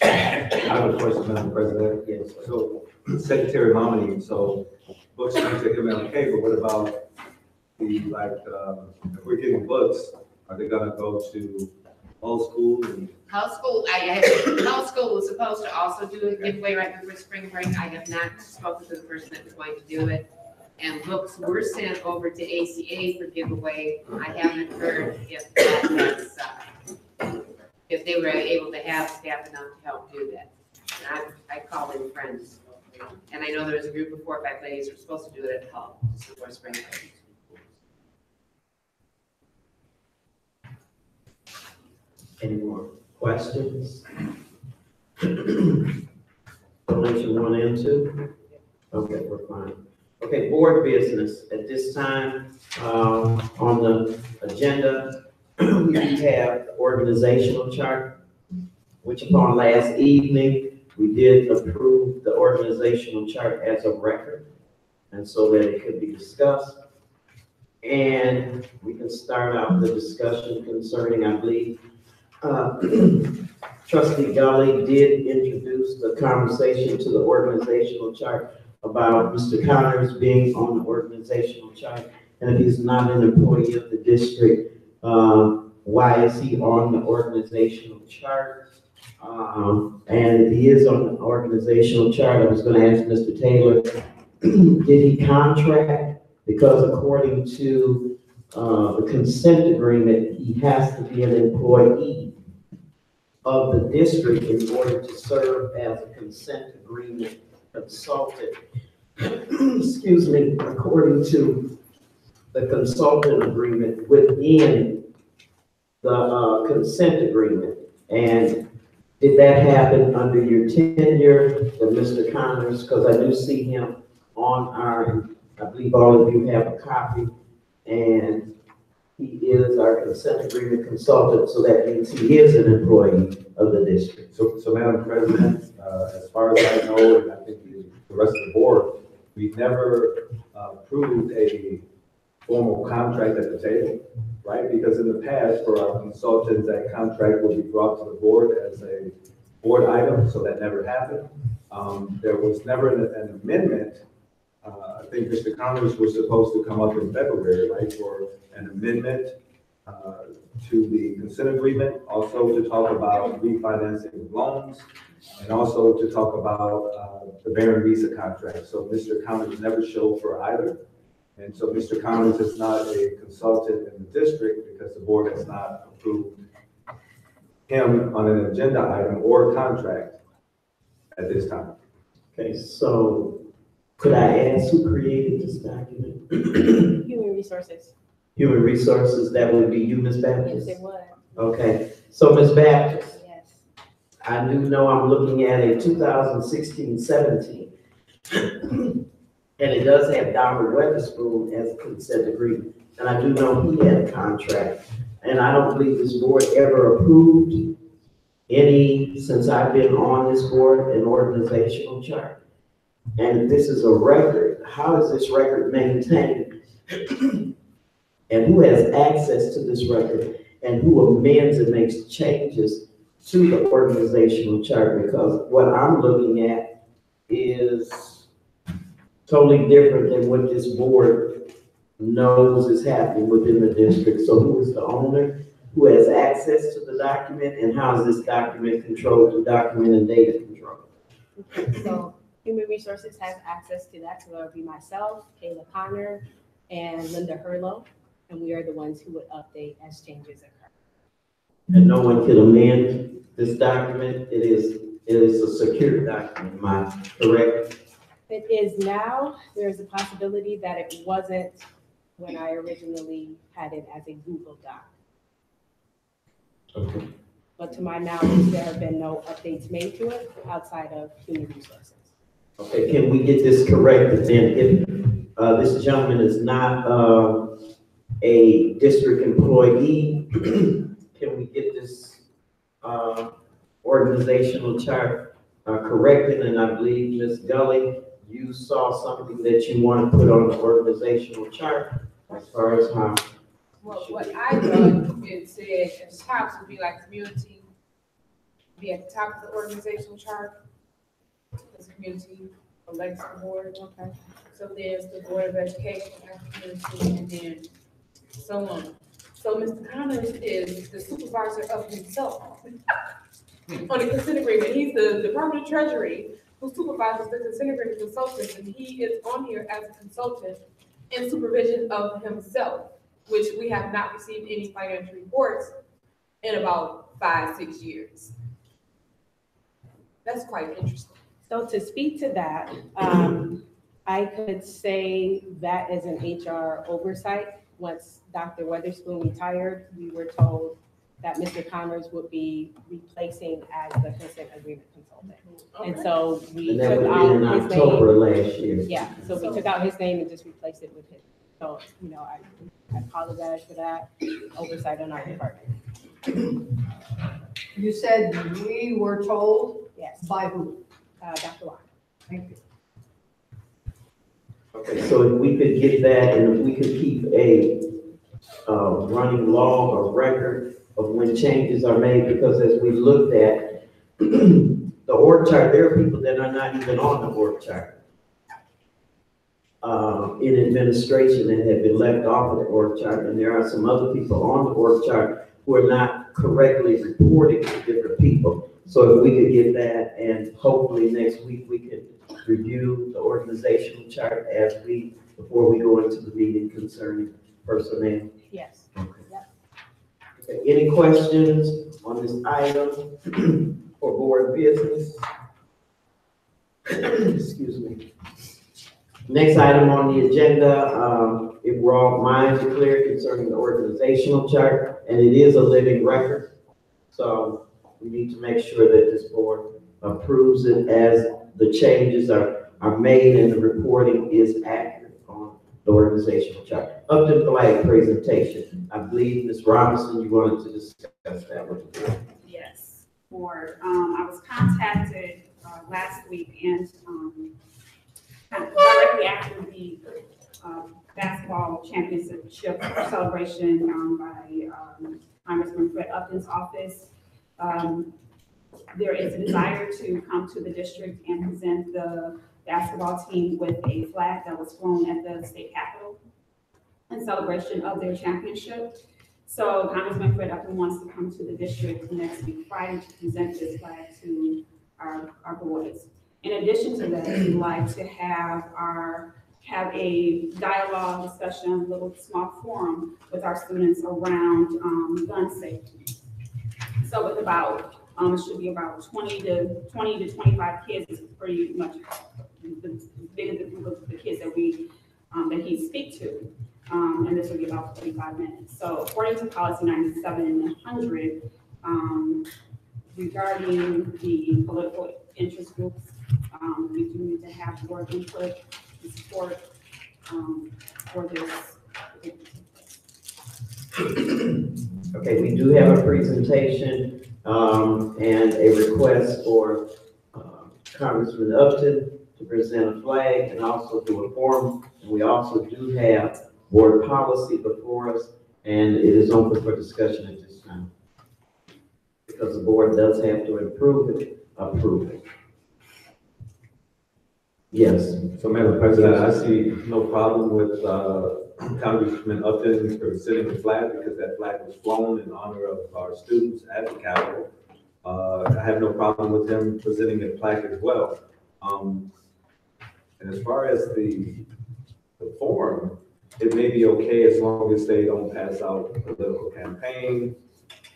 I have a question, Madam President. Yes. So Secretary Momedy, so books come to MLK, but what about if we're getting books, are they gonna go to all schools? House school was supposed to also do a giveaway right before spring break. I have not spoken to the person that was going to do it. And books were sent over to ACA for giveaway. I haven't heard if that was, if they were able to have staff enough to help do that. And I called in friends. And I know there was a group of 4 or 5 ladies who were supposed to do it at home before spring break. Any more Questions? Donation 1 and 2? Okay, we're fine. Okay, board business. At this time, on the agenda, we have the organizational chart, which upon last evening, we did approve the organizational chart as a record, and so that it could be discussed. And we can start out the discussion concerning, I believe, Trustee Gully did introduce the conversation to the organizational chart about Mr. Connors being on the organizational chart. And if he's not an employee of the district, why is he on the organizational chart? And if he is on the organizational chart, I was gonna ask Mr. Taylor, did he contract? Because according to the consent agreement, he has to be an employee of the district in order to serve as a consent agreement consultant. Excuse me, according to the consultant agreement within the consent agreement. And did that happen under your tenure with Mr. Connors? Because I do see him on our, I believe all of you have a copy, and he is our consent agreement consultant, so that means he is an employee of the district. So Madam President, as far as I know, and I think the rest of the board, we've never approved a formal contract at the table, right? Because in the past, for our consultants, that contract will be brought to the board as a board item, so that never happened. There was never an amendment. I think Mr. Connors was supposed to come up in February, right, for an amendment to the consent agreement, also to talk about refinancing of loans, and also to talk about the Baron Visa contract. So Mr. Connors never showed for either. And so Mr. Connors is not a consultant in the district because the board has not approved him on an agenda item or contract at this time. Okay, so could I ask who created this document? Human Resources. Human Resources, that would be you, Ms. Baptist? Yes, it would. Okay, so Ms. Baptist, Yes. I do know I'm looking at a 2016-17. And it does have Donald Weatherspoon as a consent agreement. And I do know he had a contract. And I don't believe this board ever approved any, since I've been on this board, an organizational chart. And if this is a record, how is this record maintained? And who has access to this record? And who amends and makes changes to the organizational chart? Because what I'm looking at is totally different than what this board knows is happening within the district. So who is the owner? Who has access to the document? And how is this document controlled through document and data control? Okay, so Human Resources has access to that, so that would be myself, Kayla Connor, and Linda Herlo, and we are the ones who would update as changes occur. And no one can amend this document? It is a secure document, am I correct? It is now. There's a possibility that it wasn't when I originally had it as a Google Doc. Okay. But to my knowledge, there have been no updates made to it outside of Human Resources. Okay, can we get this corrected then? If this gentleman is not a district employee, can we get this organizational chart corrected? And I believe, Ms. Gully, you saw something that you want to put on the organizational chart as far as how. Well, what I thought it said at the top would be like community, be at the top of the organizational chart. As community elects the board. Okay. So there's the Board of Education, community, and then so on. So Mr. Connors is the supervisor of himself on the consent agreement. He's the Department of Treasury who supervises the consent agreement consultants, and he is on here as a consultant in supervision of himself, which we have not received any financial reports in about 5-6 years. That's quite interesting. So to speak to that, I could say that is an HR oversight. Once Dr. Weatherspoon retired, we were told that Mr. Connors would be replacing as the consent agreement consultant. And so we And that took would be out in his October name. last year. Yeah, so we took out his name and just replaced it with his. So, you know, I apologize for that oversight on our department. You said we were told Yes, by who? Dr. Locke. Thank you. Okay, so if we could get that, and if we could keep a running log or record of when changes are made, because as we looked at the org chart, there are people that are not even on the org chart in administration that have been left off of the org chart, and there are some other people on the org chart who are not correctly reporting to different people. So if we could get that, and hopefully next week we could review the organizational chart before we go into the meeting concerning personnel. Yes. Okay, any questions on this item for board business? Excuse me. Next item on the agenda, if we're all minds are clear concerning the organizational chart, and it is a living record. So we need to make sure that this board approves it as the changes are made and the reporting is accurate on the organizational chart. Up to flag presentation. I believe Ms. Robinson, you wanted to discuss that with the board. Yes, I was contacted last week and directly after the basketball championship celebration by Congressman Fred Upton's office. There is a desire to come to the district and present the basketball team with a flag that was flown at the state capitol in celebration of their championship. So Congressman Fred Upton wants to come to the district next week Friday to present this flag to our boys. In addition to that, we'd like to have a dialogue, discussion, little small forum with our students around gun safety. So with about, it should be about 20 to 25 kids is pretty much the biggest group of the kids that that he speak to. And this will be about 45 minutes. So according to policy 9700, regarding the political interest groups, we do need to have board input and support for this. Okay, we do have a presentation and a request for Congressman Upton to present a flag and also do a forum. And we also do have board policy before us, and it is open for discussion at this time. Because the board does have to approve it. Yes. So, Madam President, I see no problem with Congressman Upton presenting the flag because that flag was flown in honor of our students at the Capitol. I have no problem with him presenting a plaque as well. And as far as the forum, it may be okay as long as they don't pass out political campaign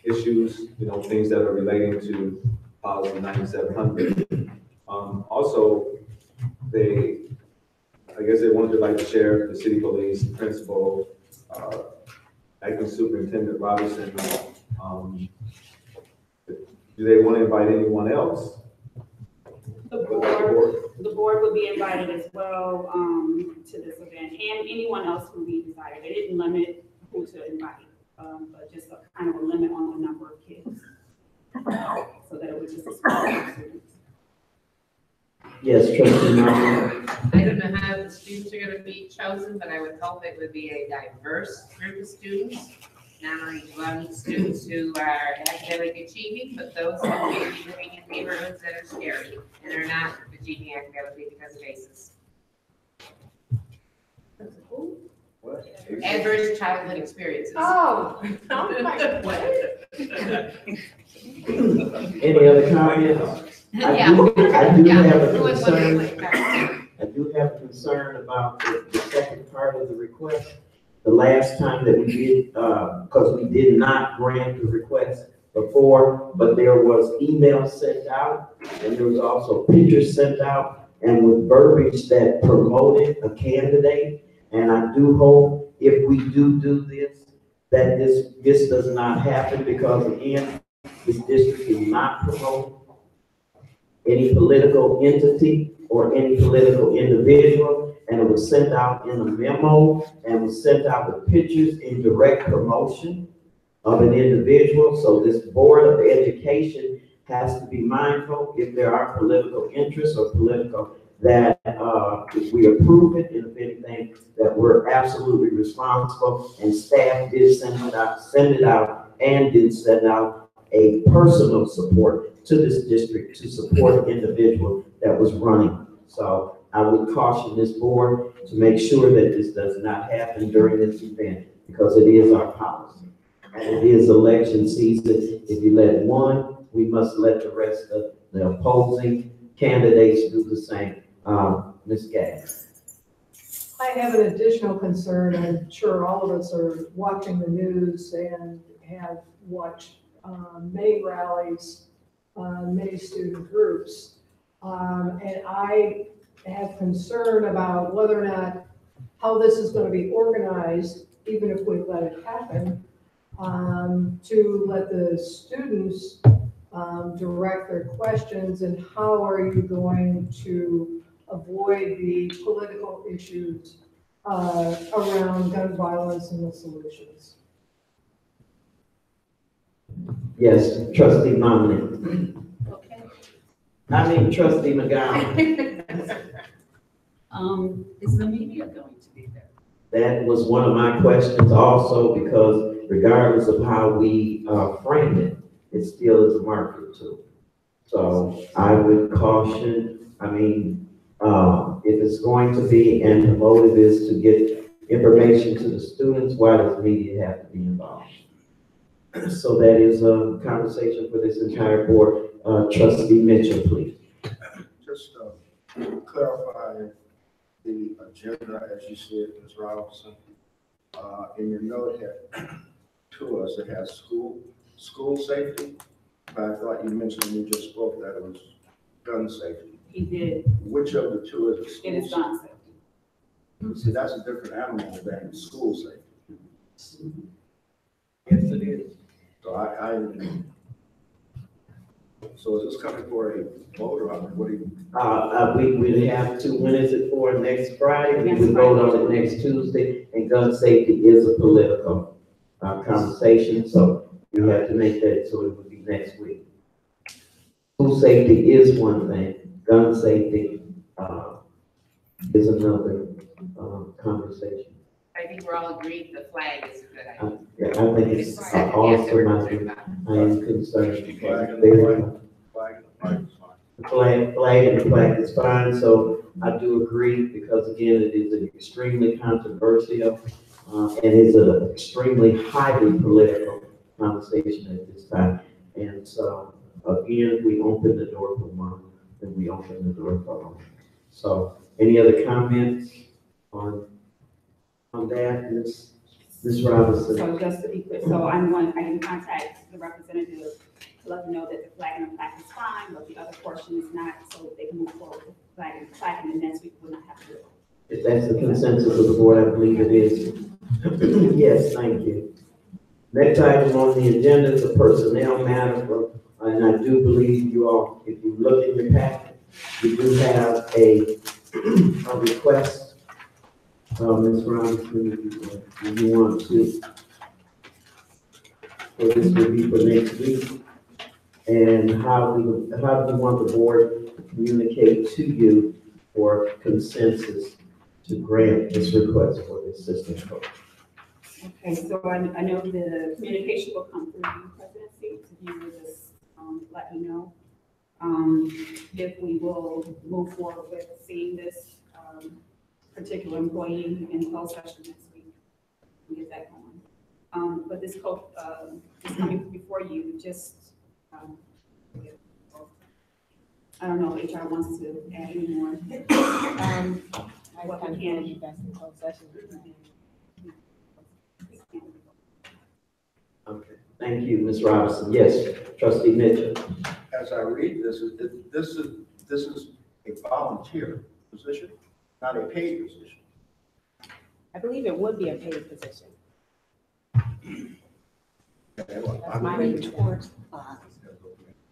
issues, things that are relating to policy 9700. Also, I guess they wanted to like the sheriff, the city police, the principal, acting superintendent Robinson. Do they want to invite anyone else? The board would be invited as well to this event, and anyone else who we desire. They didn't limit who to invite, but just a kind of a limit on the number of kids, so that it was just a small group of students. Yes, Trustee Martin. I don't know how the students are gonna be chosen, but I would hope it would be a diverse group of students. Not only young students who are academically achieving, but those who may be living in neighborhoods that are scary and are not achieving academically because of ACEs. Adverse childhood experiences. Oh, I'm like, what? Any other comments? I do have a concern about the second part of the request. The last time that we did, because we did not grant the request before, but there was email sent out and there was also pictures sent out and with verbiage that promoted a candidate. And I do hope if we do this, that this does not happen, because again, this district do not promote any political entity or any political individual, and it was sent out in a memo and was sent out with pictures in direct promotion of an individual. So this Board of Education has to be mindful if there are political interests or political that if we approve it, and if anything, that we're absolutely responsible. And staff did send it out, and did send out a personal support to this district to support the individual that was running. So I would caution this board to make sure that this does not happen during this event, because it is our policy. And it is election season. If you let one, we must let the rest of the opposing candidates do the same. Ms. Gass. I have an additional concern. I'm sure all of us are watching the news and have watched many rallies, many student groups. And I have concern about whether or not how this is going to be organized, even if we let it happen, to let the students direct their questions, and how are you going to avoid the political issues around gun violence and the solutions. Yes, trustee Momini. Okay. I mean, trustee McGowan. Is the media going to be there? That was one of my questions also, because regardless of how we frame it, it still is a market tool. So I would caution, I mean, if it's going to be, and the motive is to get information to the students, why does media have to be involved? So that is a conversation for this entire board. Trustee Mitchell, please. Just clarify the agenda, as you said, Ms. Robinson. In your note here to us, it has school safety, but I thought you mentioned when you just spoke that it was gun safety. He did. Which of the two is it? It is gun safety. See, that's a different animal than school safety. Yes, it is. So so is this coming for a vote, or what do you? We have to, when is it for? Next Friday? We would vote on it next Tuesday, and gun safety is a political conversation, so we have to make that, so it would be next week. School safety is one thing, gun safety is another conversation. I think we're all agreed the flag is a good idea. Yeah, I think it's awesome. I am concerned. Flag and the flag is fine, so I do agree, because again, it is an extremely controversial, and it's an extremely highly political conversation at this time. And so, again, we open the door for one, then we open the door for all. So, any other comments on that, Ms. Robinson? So just to be clear, so I can contact the representative to let them know that the flag and the plaque is fine, but the other portion is not, so they can move forward with flag and plaque, and then next week we'll not have to do it. If that's the consensus of the board, I believe it is. Yes, thank you. Next item on the agenda is a personnel matter, and I do believe you all, if you look in your packet, you do have a request. Ms. Robinson, if you want to, so this will be for next week. And how do you want the board to communicate to you for consensus to grant this request for the assistant coach? Okay, so I know the communication will come through the presidency, so you will just let me know if we will move forward with seeing this particular employee in closed session next week. We get that going. But this coach is coming before you, just I don't know if HR wants to add any more. What we can. Okay, thank you, Ms. Robinson. Yes, Trustee Mitchell. As I read this is a volunteer position, not a paid position. I believe it would be a paid position. I'm leaning towards,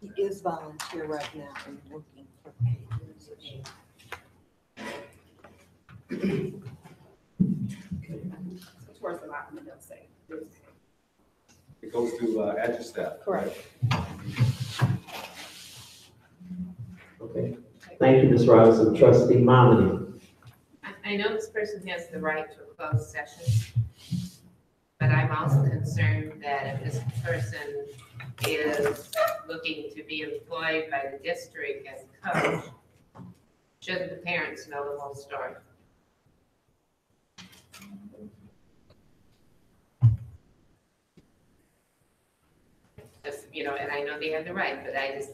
he is volunteer right now and looking for paid position. Towards the bottom, they'll say. It goes to at your staff. Correct. Okay, thank you, Ms. Robinson. Trustee Momini. I know this person has the right to a closed session, but I'm also concerned that if this person is looking to be employed by the district as a coach, shouldn't the parents know the whole story? Just, and I know they have the right, but I just,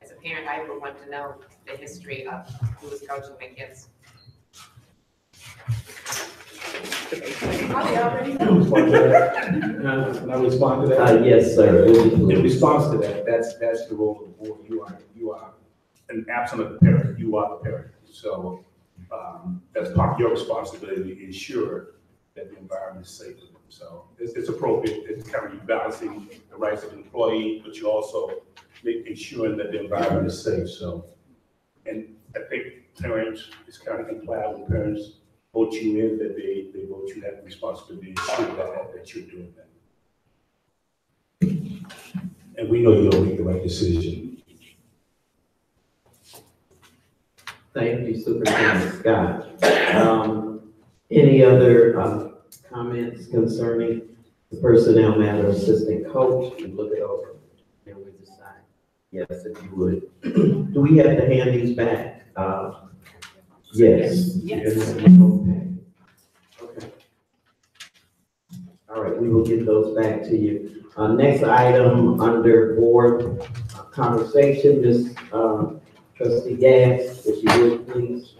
as a parent, I would want to know the history of who was coaching my kids. Can I respond to that? Yes, sir. In response to that, that's the role of the board. You are an absolute parent. You are the parent. So that's part of your responsibility to ensure that the environment is safe for them. So it's appropriate. It's kind of balancing the rights of the employee, but you also ensuring that the environment is safe. So, and I think parents, it's kind of implied when parents vote you in, that they vote you have the responsibility to ensure that you're doing that. And we know you'll make the right decision. Thank you, Superintendent Scott. Any other comments concerning the personnel matter assistant coach? We look it over and we decide. Yes, if you would. Do we have to hand these back? Yes. Yes. Okay. All right, we will get those back to you. Next item under board conversation, Ms. Trustee Gass, if you would, please.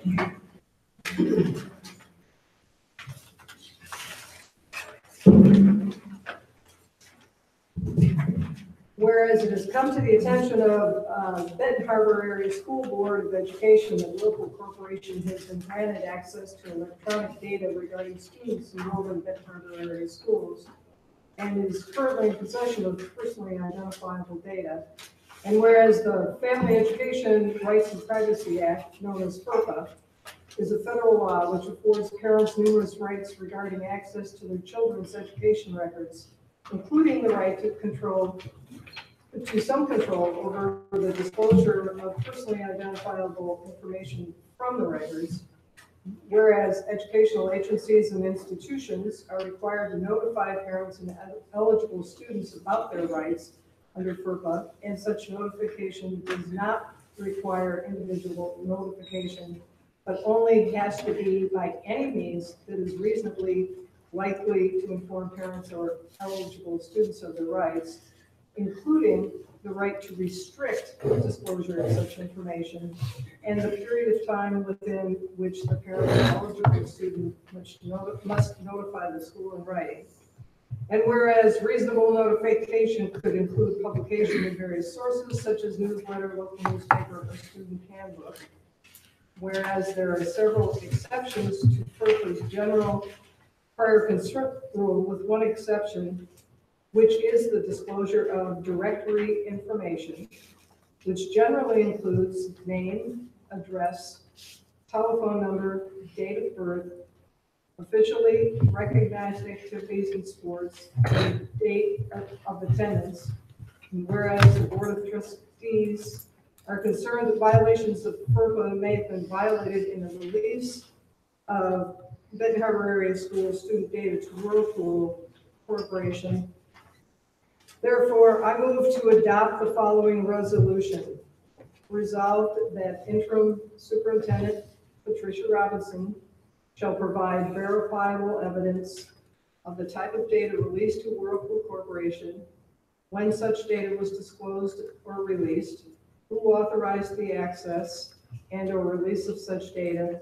Whereas it has come to the attention of Benton Harbor Area School Board of Education that local corporation has been granted access to electronic data regarding students enrolled in Benton Harbor area schools and is currently in possession of personally identifiable data. And whereas the Family Education Rights and Privacy Act, known as FERPA, is a federal law which affords parents numerous rights regarding access to their children's education records, including the right to some control over the disclosure of personally identifiable information from the records. Whereas educational agencies and institutions are required to notify parents and eligible students about their rights under FERPA, and such notification does not require individual notification, but only has to be by any means that is reasonably likely to inform parents or eligible students of their rights, including the right to restrict disclosure of such information and the period of time within which the parent or eligible student must notify the school in writing. And whereas reasonable notification could include publication in various sources such as newsletter, local newspaper, or student handbook. Whereas there are several exceptions to FERPA's general prior consent rule, with one exception, which is the disclosure of directory information, which generally includes name, address, telephone number, date of birth, officially recognized activities in sports, and date of attendance. And whereas the Board of Trustees are concerned that violations of FERPA may have been violated in the release of Benton Harbor Area School student data to Whirlpool Corporation. Therefore, I move to adopt the following resolution. Resolved that interim superintendent Patricia Robinson shall provide verifiable evidence of the type of data released to Whirlpool Corporation, when such data was disclosed or released, who authorized the access and or release of such data,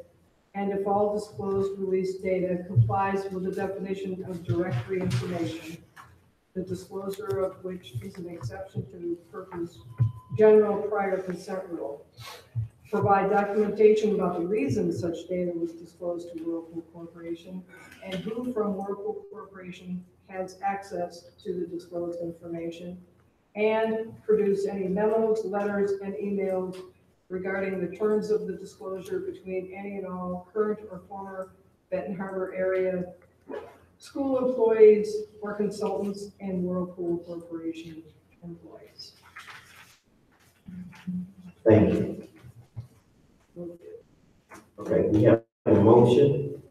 and if all disclosed released data complies with the definition of directory information, the disclosure of which is an exception to FERPA's general prior consent rule. provide documentation about the reason such data was disclosed to Whirlpool Corporation, and who from Whirlpool Corporation has access to the disclosed information, and produce any memos, letters, and emails regarding the terms of the disclosure between any and all current or former Benton Harbor area school employees or consultants and Whirlpool Corporation employees. Thank you. Okay, we have a motion.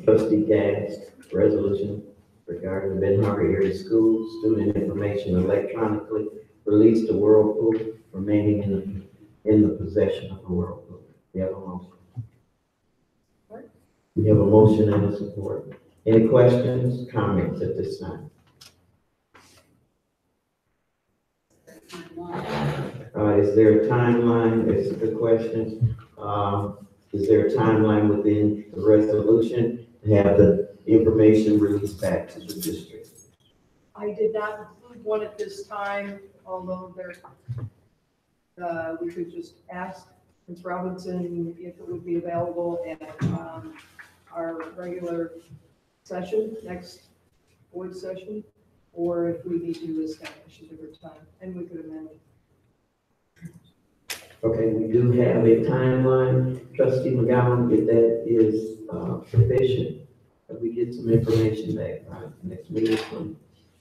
Trustee Gas, resolution regarding the Benton Harbor area schools, student information electronically released to Whirlpool, remaining in the possession of the Whirlpool. We have a motion. We have a motion and a support. Any questions, comments at this time? Is there a timeline? Is the question? Is there a timeline within the resolution to have the information released back to the district? I did not include one at this time, although we could just ask Ms. Robinson if it would be available at our regular session, next board session, or if we need to establish a different time, and we could amend it. Okay, we do have a timeline. Trustee McGowan, if that is sufficient, if we get some information back by next meeting.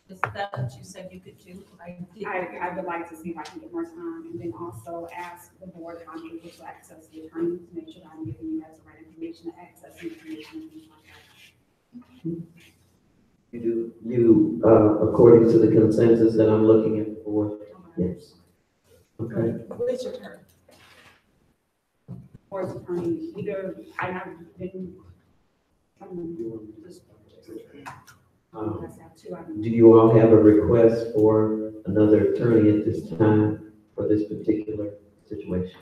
Is that what you said you could do? I would like to see if I can get more time, and then also ask the board how I'm able to access the attorney to make sure that I'm giving you guys the right information to access the information and things like that. You according to the consensus that I'm looking at for, yes. Okay. Which attorney? Board's attorney, either I have been. Do you all have a request for another attorney at this time for this particular situation?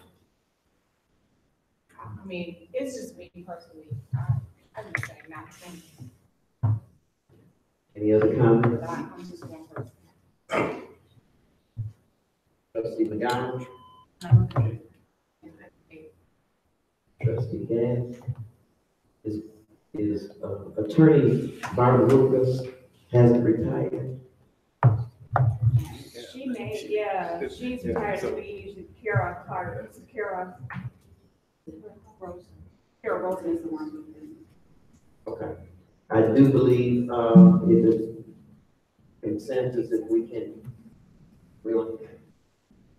I mean, it's just me personally. I'm just saying not saying. Any other comments? I'm just one person. Trustee McGowan? Okay. Trustee Gass? Is attorney Barbara Lucas hasn't retired? She may, yeah, she's retired to be Kara Clark, Kara Rosen is the one. Okay. I do believe, if it's consensus, if we can really,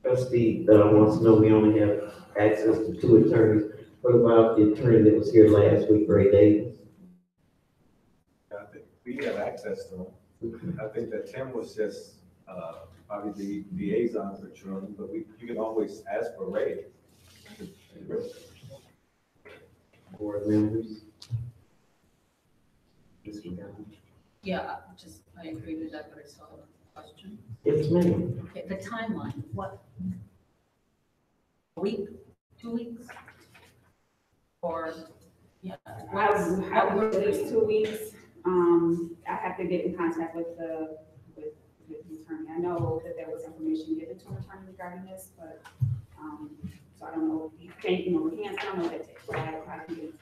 trustee wants to know we only have access to 2 attorneys. What about the attorney that was here last week, Ray Davis? I think we have access to them. I think that Tim was just, probably the liaison for children, but you can always ask for Ray. Board members? Yeah, I agree with that, but I saw a question. Yes, ma'am. Okay, the timeline, what? A week, 2 weeks? Or, yeah. I would at least 2 weeks. I have to get in contact with the attorney. I know that there was information given to an attorney regarding this, but, so I don't know, you can't, hands, I don't know what it takes, but I can get in touch.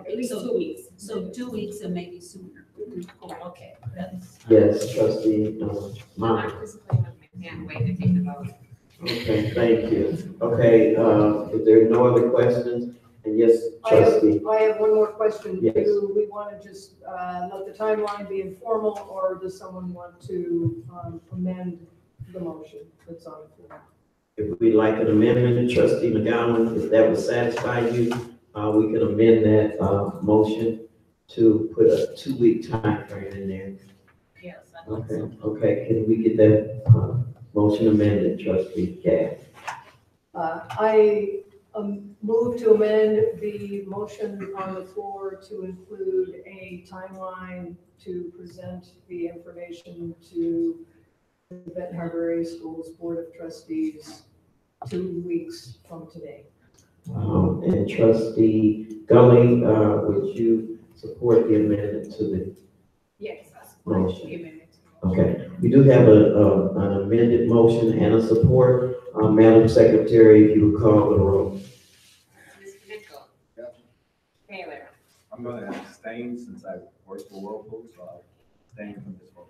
At least 2 weeks. So 2 weeks and maybe sooner. Okay, that's. Yes, trustee, I'm just playing with my hand, waiting to take the vote. Okay, thank you. Okay, if there are no other questions, and yes, trustee. I have one more question. Yes. Do we want to just let the timeline be informal, or does someone want to amend the motion that's on the floor? If we'd like an amendment, trustee McGowan, if that would satisfy you, we can amend that motion to put a 2-week time frame in there. Yes, I think so. Okay, can we get that motion amended, trustee Gass? I move to amend the motion on the floor to include a timeline to present the information to the Benton Harbor Area Schools Board of Trustees 2 weeks from today. And trustee Gully, would you support the amendment to the Yes, I support motion? the amendment. Okay, we do have an amended motion and a support. Madam Secretary, if you would call the roll. I'm gonna abstain since I work for Whirlpool, so I'll abstain from this vote.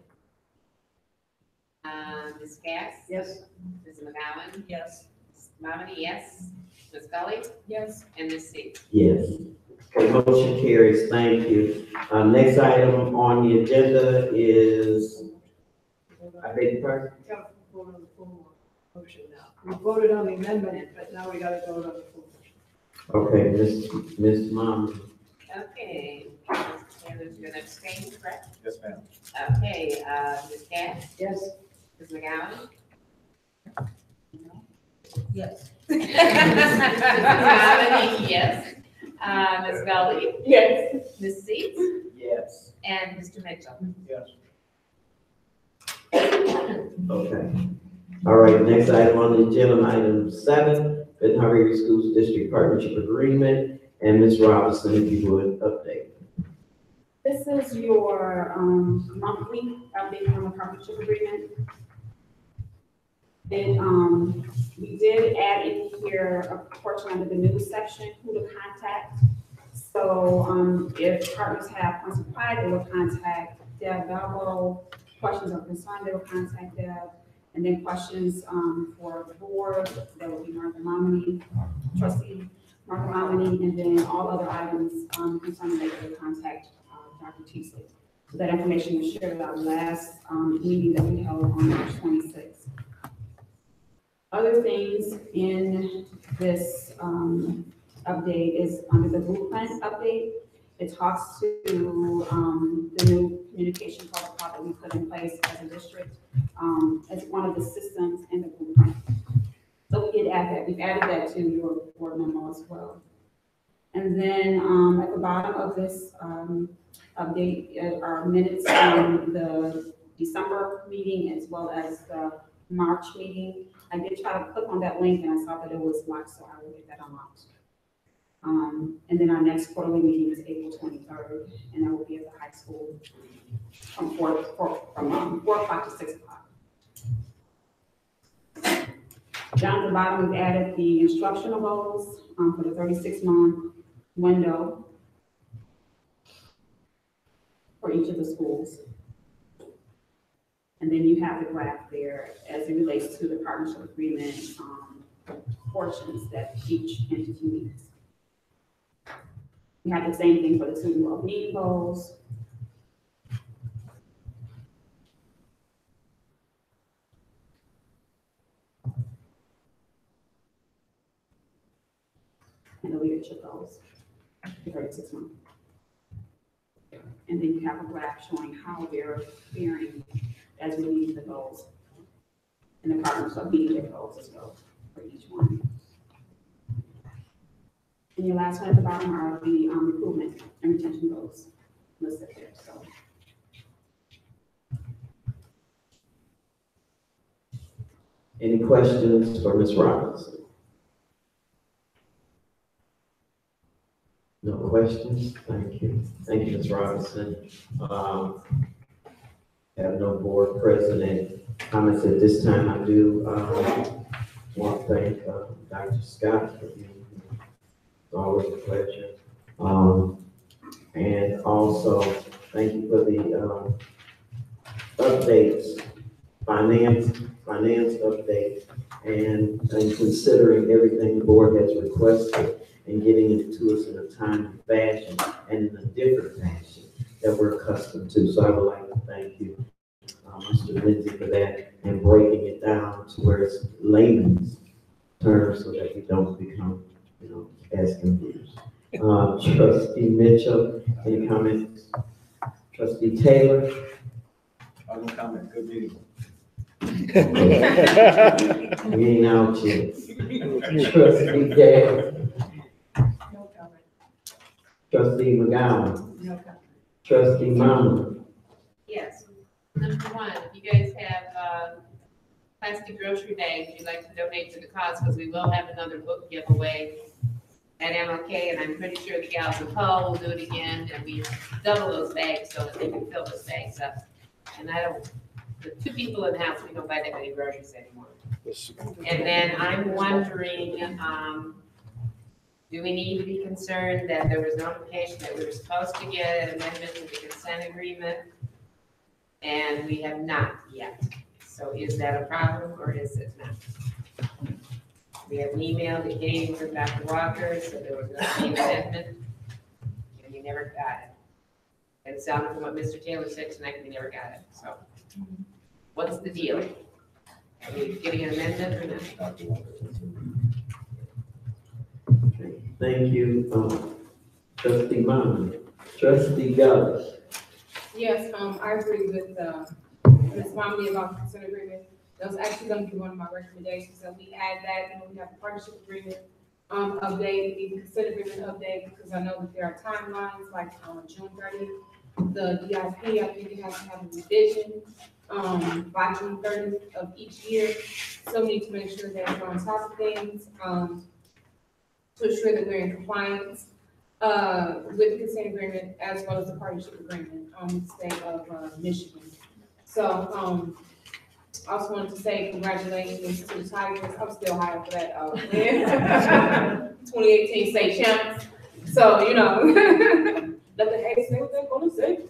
Ms. Cass? Yes. Ms. McGowan? Yes. Ms. Mamani, yes. Ms. Gully? Yes. And Ms. Seats? Yes. Okay, motion carries, thank you. Next item on the agenda is, I beg your pardon? We gotta vote on the full motion now. We voted on the amendment, but now we gotta vote on the full motion. Okay, Ms. Mom. Okay, Taylor's gonna abstain, correct? Yes, ma'am. Okay, Ms. Cass? Yes. Ms. McGowan? Yes. Ms. McGowan, yes. Ms. Gully? Yes. Ms. Seats? Yes. And Mr. Mitchell? Yes. Okay. All right, next item on the agenda, item 7, Benton Harbor Schools District Partnership Agreement. And Ms. Robinson, if you would update. This is your monthly update on the partnership agreement. And we did add in here a portion under the news section, who to contact. So if partners have points of pride, they will contact Deb Balbo. Questions or concerns, they will contact Deb. And then questions for the board, that will be Martha Momini, trustee Martha Momini, and then all other items concerning that, they will contact Dr. Teasley. So that information was shared at our last meeting that we held on March 26th. Other things in this update is under the blueprint update. It talks to the new communication protocol that we put in place as a district as one of the systems in the blueprint. So we did add that. We've added that to your board memo as well. And then at the bottom of this update are minutes from the December meeting as well as the March meeting. I did try to click on that link and I saw that it was locked, so I will get that unlocked. And then our next quarterly meeting is April 23rd, and that will be at the high school from 4 o'clock to 6 o'clock. Down at the bottom, we've added the instructional goals for the 36-month window for each of the schools. And then you have the graph there as it relates to the partnership agreement portions that each entity needs. We have the same thing for the student well-being goals. And the leadership goals, the 36 months. And then you have a graph showing how they're faring as we meet the goals. And the partners are meeting their goals as well for each one. And your last one at the bottom are the recruitment and retention goals listed there. So. Any questions for Ms. Robinson? No questions? Thank you. Thank you, Ms. Robinson. Have no board president comments at this time. I do want to thank Dr. Scott for being here. It's always a pleasure. And also, thank you for the updates, finance updates, and considering everything the board has requested and getting it to us in a timely fashion and in a different fashion that we're accustomed to. So I would like to thank you, Mr. Lindsay, for that and breaking it down to where it's layman's terms so that we don't become, as confused. Trustee Mitchell, any comments? Trustee Taylor? I will comment. Good meeting. We ain't out yet. Trustee Gale? No comment. Trustee McGowan? No comment. Trustee Mama? Yes. Number one, if you guys have plastic grocery bags you'd like to donate to the cause, because we will have another book giveaway at MLK, and I'm pretty sure the gals in Hull will do it again, and we double those bags so that they can fill those bags up. And the 2 people in the house, we don't buy that many groceries anymore. And then I'm wondering, Do we need to be concerned that there was notification that we were supposed to get an amendment to the consent agreement? And we have not yet. So is that a problem or is it not? We have an email that came from Dr. Walker, so there was going to be an amendment, and we never got it. And it sounded from what Mr. Taylor said tonight, we never got it, so. What's the deal? Are we getting an amendment or not? Thank you, trustee Bond. Trustee Gullis. Yes, I agree with, Ms. Momley about the consent agreement. That was actually gonna be one of my recommendations, that we add that, we have the partnership agreement, update, the consent agreement update, because I know that there are timelines, like, June 30th. The DIP, I think it has to have a revision, by June 30th of each year. So we need to make sure that we're on top of things, to ensure that we're in compliance, with the consent agreement as well as the partnership agreement on the state of, Michigan. So, I also wanted to say congratulations to the Tigers. I'm still high for that, win. 2018 state champs. So, you know, let the haters say what they're gonna say.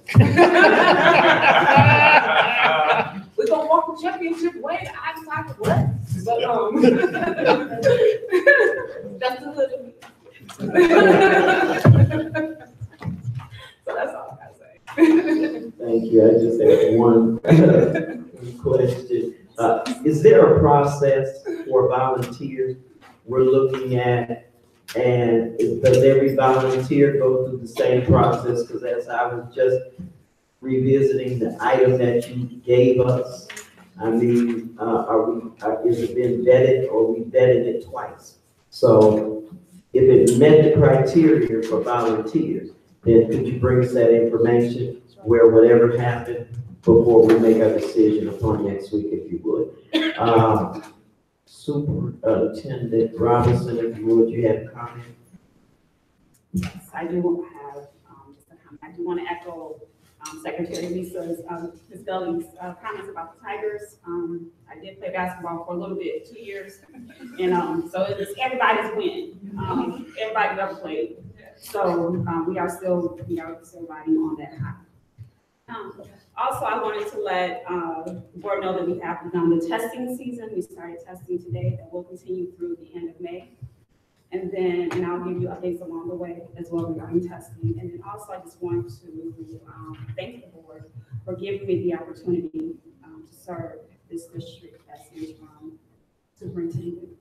We're gonna walk the championship way. I decided what? But, that's the hood of me. So that's all I gotta say. Thank you. I just have one question. Is there a process for volunteers we're looking at? And does every volunteer go through the same process? Because as I was just revisiting the item that you gave us, I mean, is it been vetted or we vetted it twice? So if it met the criteria for volunteers, then could you bring us that information where whatever happened before we make our decision upon next week, if you would? Superintendent Robinson, if you would, you have a comment? Yes, I do have, just a comment. I do want to echo Secretary Lisa's, Ms. Gully's comments about the Tigers. I did play basketball for a little bit, 2 years, and so it's everybody's win. Everybody who ever played. So we are still riding on that high. Also, I wanted to let the board know that we have begun the testing season. We started testing today, that will continue through the end of May. And I'll give you updates along the way as well regarding testing. And then also, I just want to thank the board for giving me the opportunity to serve this district as interim superintendent.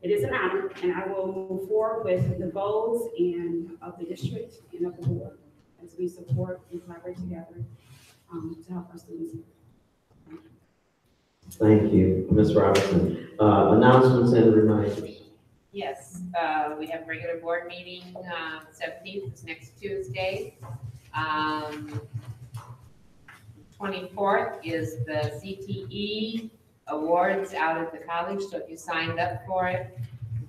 It is an honor, and I will move forward with the goals of the district and of the board as we support and collaborate together to help our students. Thank you, Ms. Robinson. Announcements and reminders. Yes, we have a regular board meeting, 17th, is next Tuesday. 24th is the CTE awards out at the college, so if you signed up for it,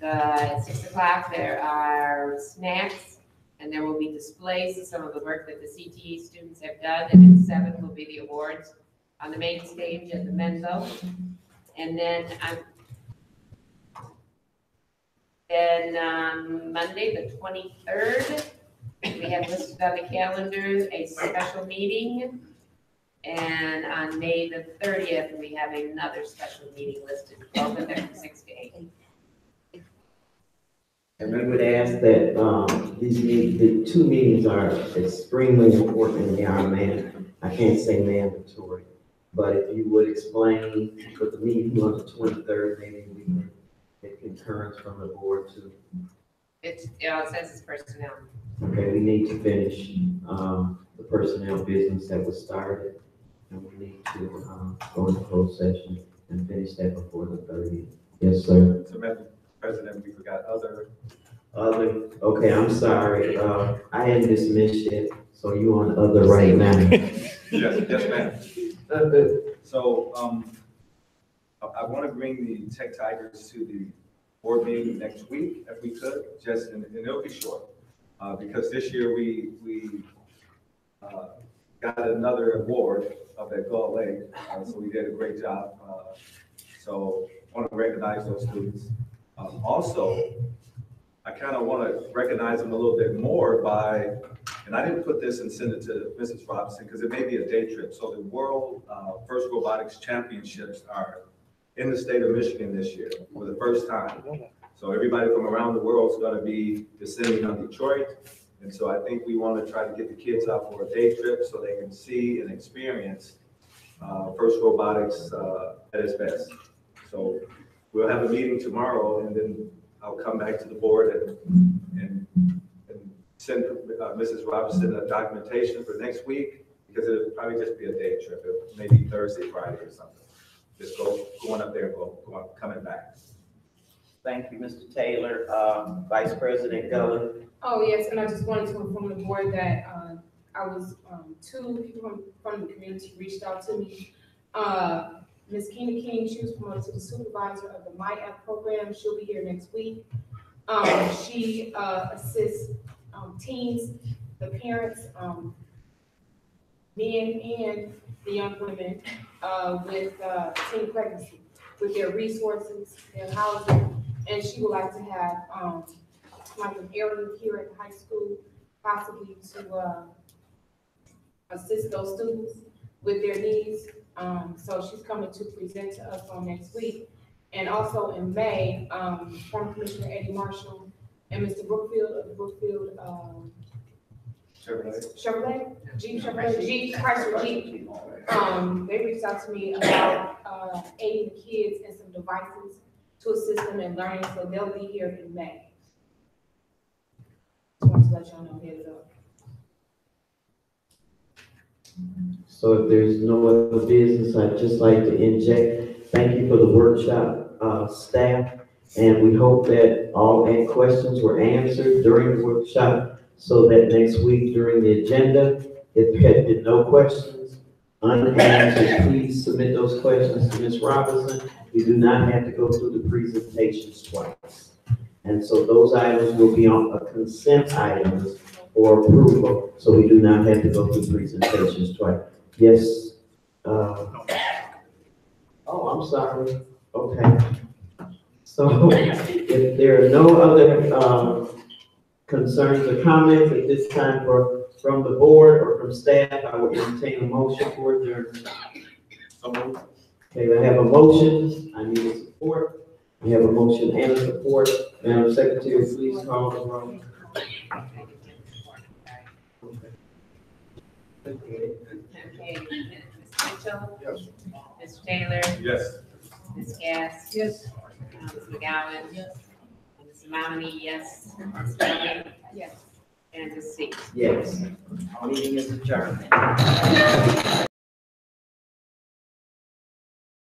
at 6 o'clock there are snacks and there will be displays of some of the work that the CTE students have done, and at 7 will be the awards on the main stage at the Menzo. And then on Monday, the 23rd, we have listed on the calendar a special meeting. And on May the 30th, we have another special meeting listed, both of them from 6 to 8. And we would ask that the two meetings are extremely important and they are I can't say mandatory, but if you would explain for the meeting on the 23rd, maybe we can get concurrence from the board too. It says it's personnel. Okay, we need to finish the personnel business that was started, and we need to go into closed session and finish that before the 30th. Yes, sir. So, Madam President, we forgot other. Okay, I'm sorry. I hadn't dismissed yet, so you on other right now. Yes, ma'am. So, I want to bring the Tech Tigers to the board meeting next week, if we could, and it'll be short, because this year we got another award up at Gull Lake, so we did a great job. So I want to recognize those students. Also, I kind of want to recognize them a little bit more by, and I didn't put this and send it to Mrs. Robinson because it may be a day trip. So the World First Robotics Championships are in the state of Michigan this year for the first time. So everybody from around the world is going to be descending on Detroit. And so I think we want to try to get the kids out for a day trip so they can see and experience First Robotics at its best. So we'll have a meeting tomorrow, and then I'll come back to the board and send Mrs. Robinson a documentation for next week, because it'll probably just be a day trip, maybe Thursday, Friday or something. Just going up there and coming back. Thank you, Mr. Taylor. Vice President Guller. Oh, yes, and I just wanted to inform the board that I was, two people from the community reached out to me. Ms. Keena King, she was promoted to the supervisor of the MyApp program. She'll be here next week. She assists teens, the parents, men and the young women with teen pregnancy, with their resources, their housing, and she would like to have like an area here at the high school, possibly to assist those students with their needs. So she's coming to present to us on next week. And also in May, former Commissioner Eddie Marshall and Mr. Brookfield of the Brookfield Chevrolet, Jeep Chrysler Jeep. They reached out to me about aiding the kids and some devices to assist them in learning, so they'll be here in May. Just wanted to let y'all know, heads up. So if there's no other business, I'd just like to inject, thank you for the workshop, staff. And we hope that all questions were answered during the workshop, so that next week during the agenda, if there had been no questions unanswered, please submit those questions to Ms. Robinson. You do not have to go through the presentations twice. And so those items will be on a consent items for approval, so we do not have to go through presentations twice. Yes. Oh, I'm sorry. Okay. So if there are no other concerns or comments at this time from the board or from staff, I will entertain a motion for adjournment. Okay, I have a motion. I need a support. I have a motion and a support. Madam Secretary, please call the roll. Okay, Ms. Mitchell? Yes. Mr. Taylor? Yes. Ms. Gass? Yes. Ms. McGowan? Yes. Ms. Maloney, yes. Ms. Kelly? Yes. And Ms. C. Yes. Meeting is adjourned.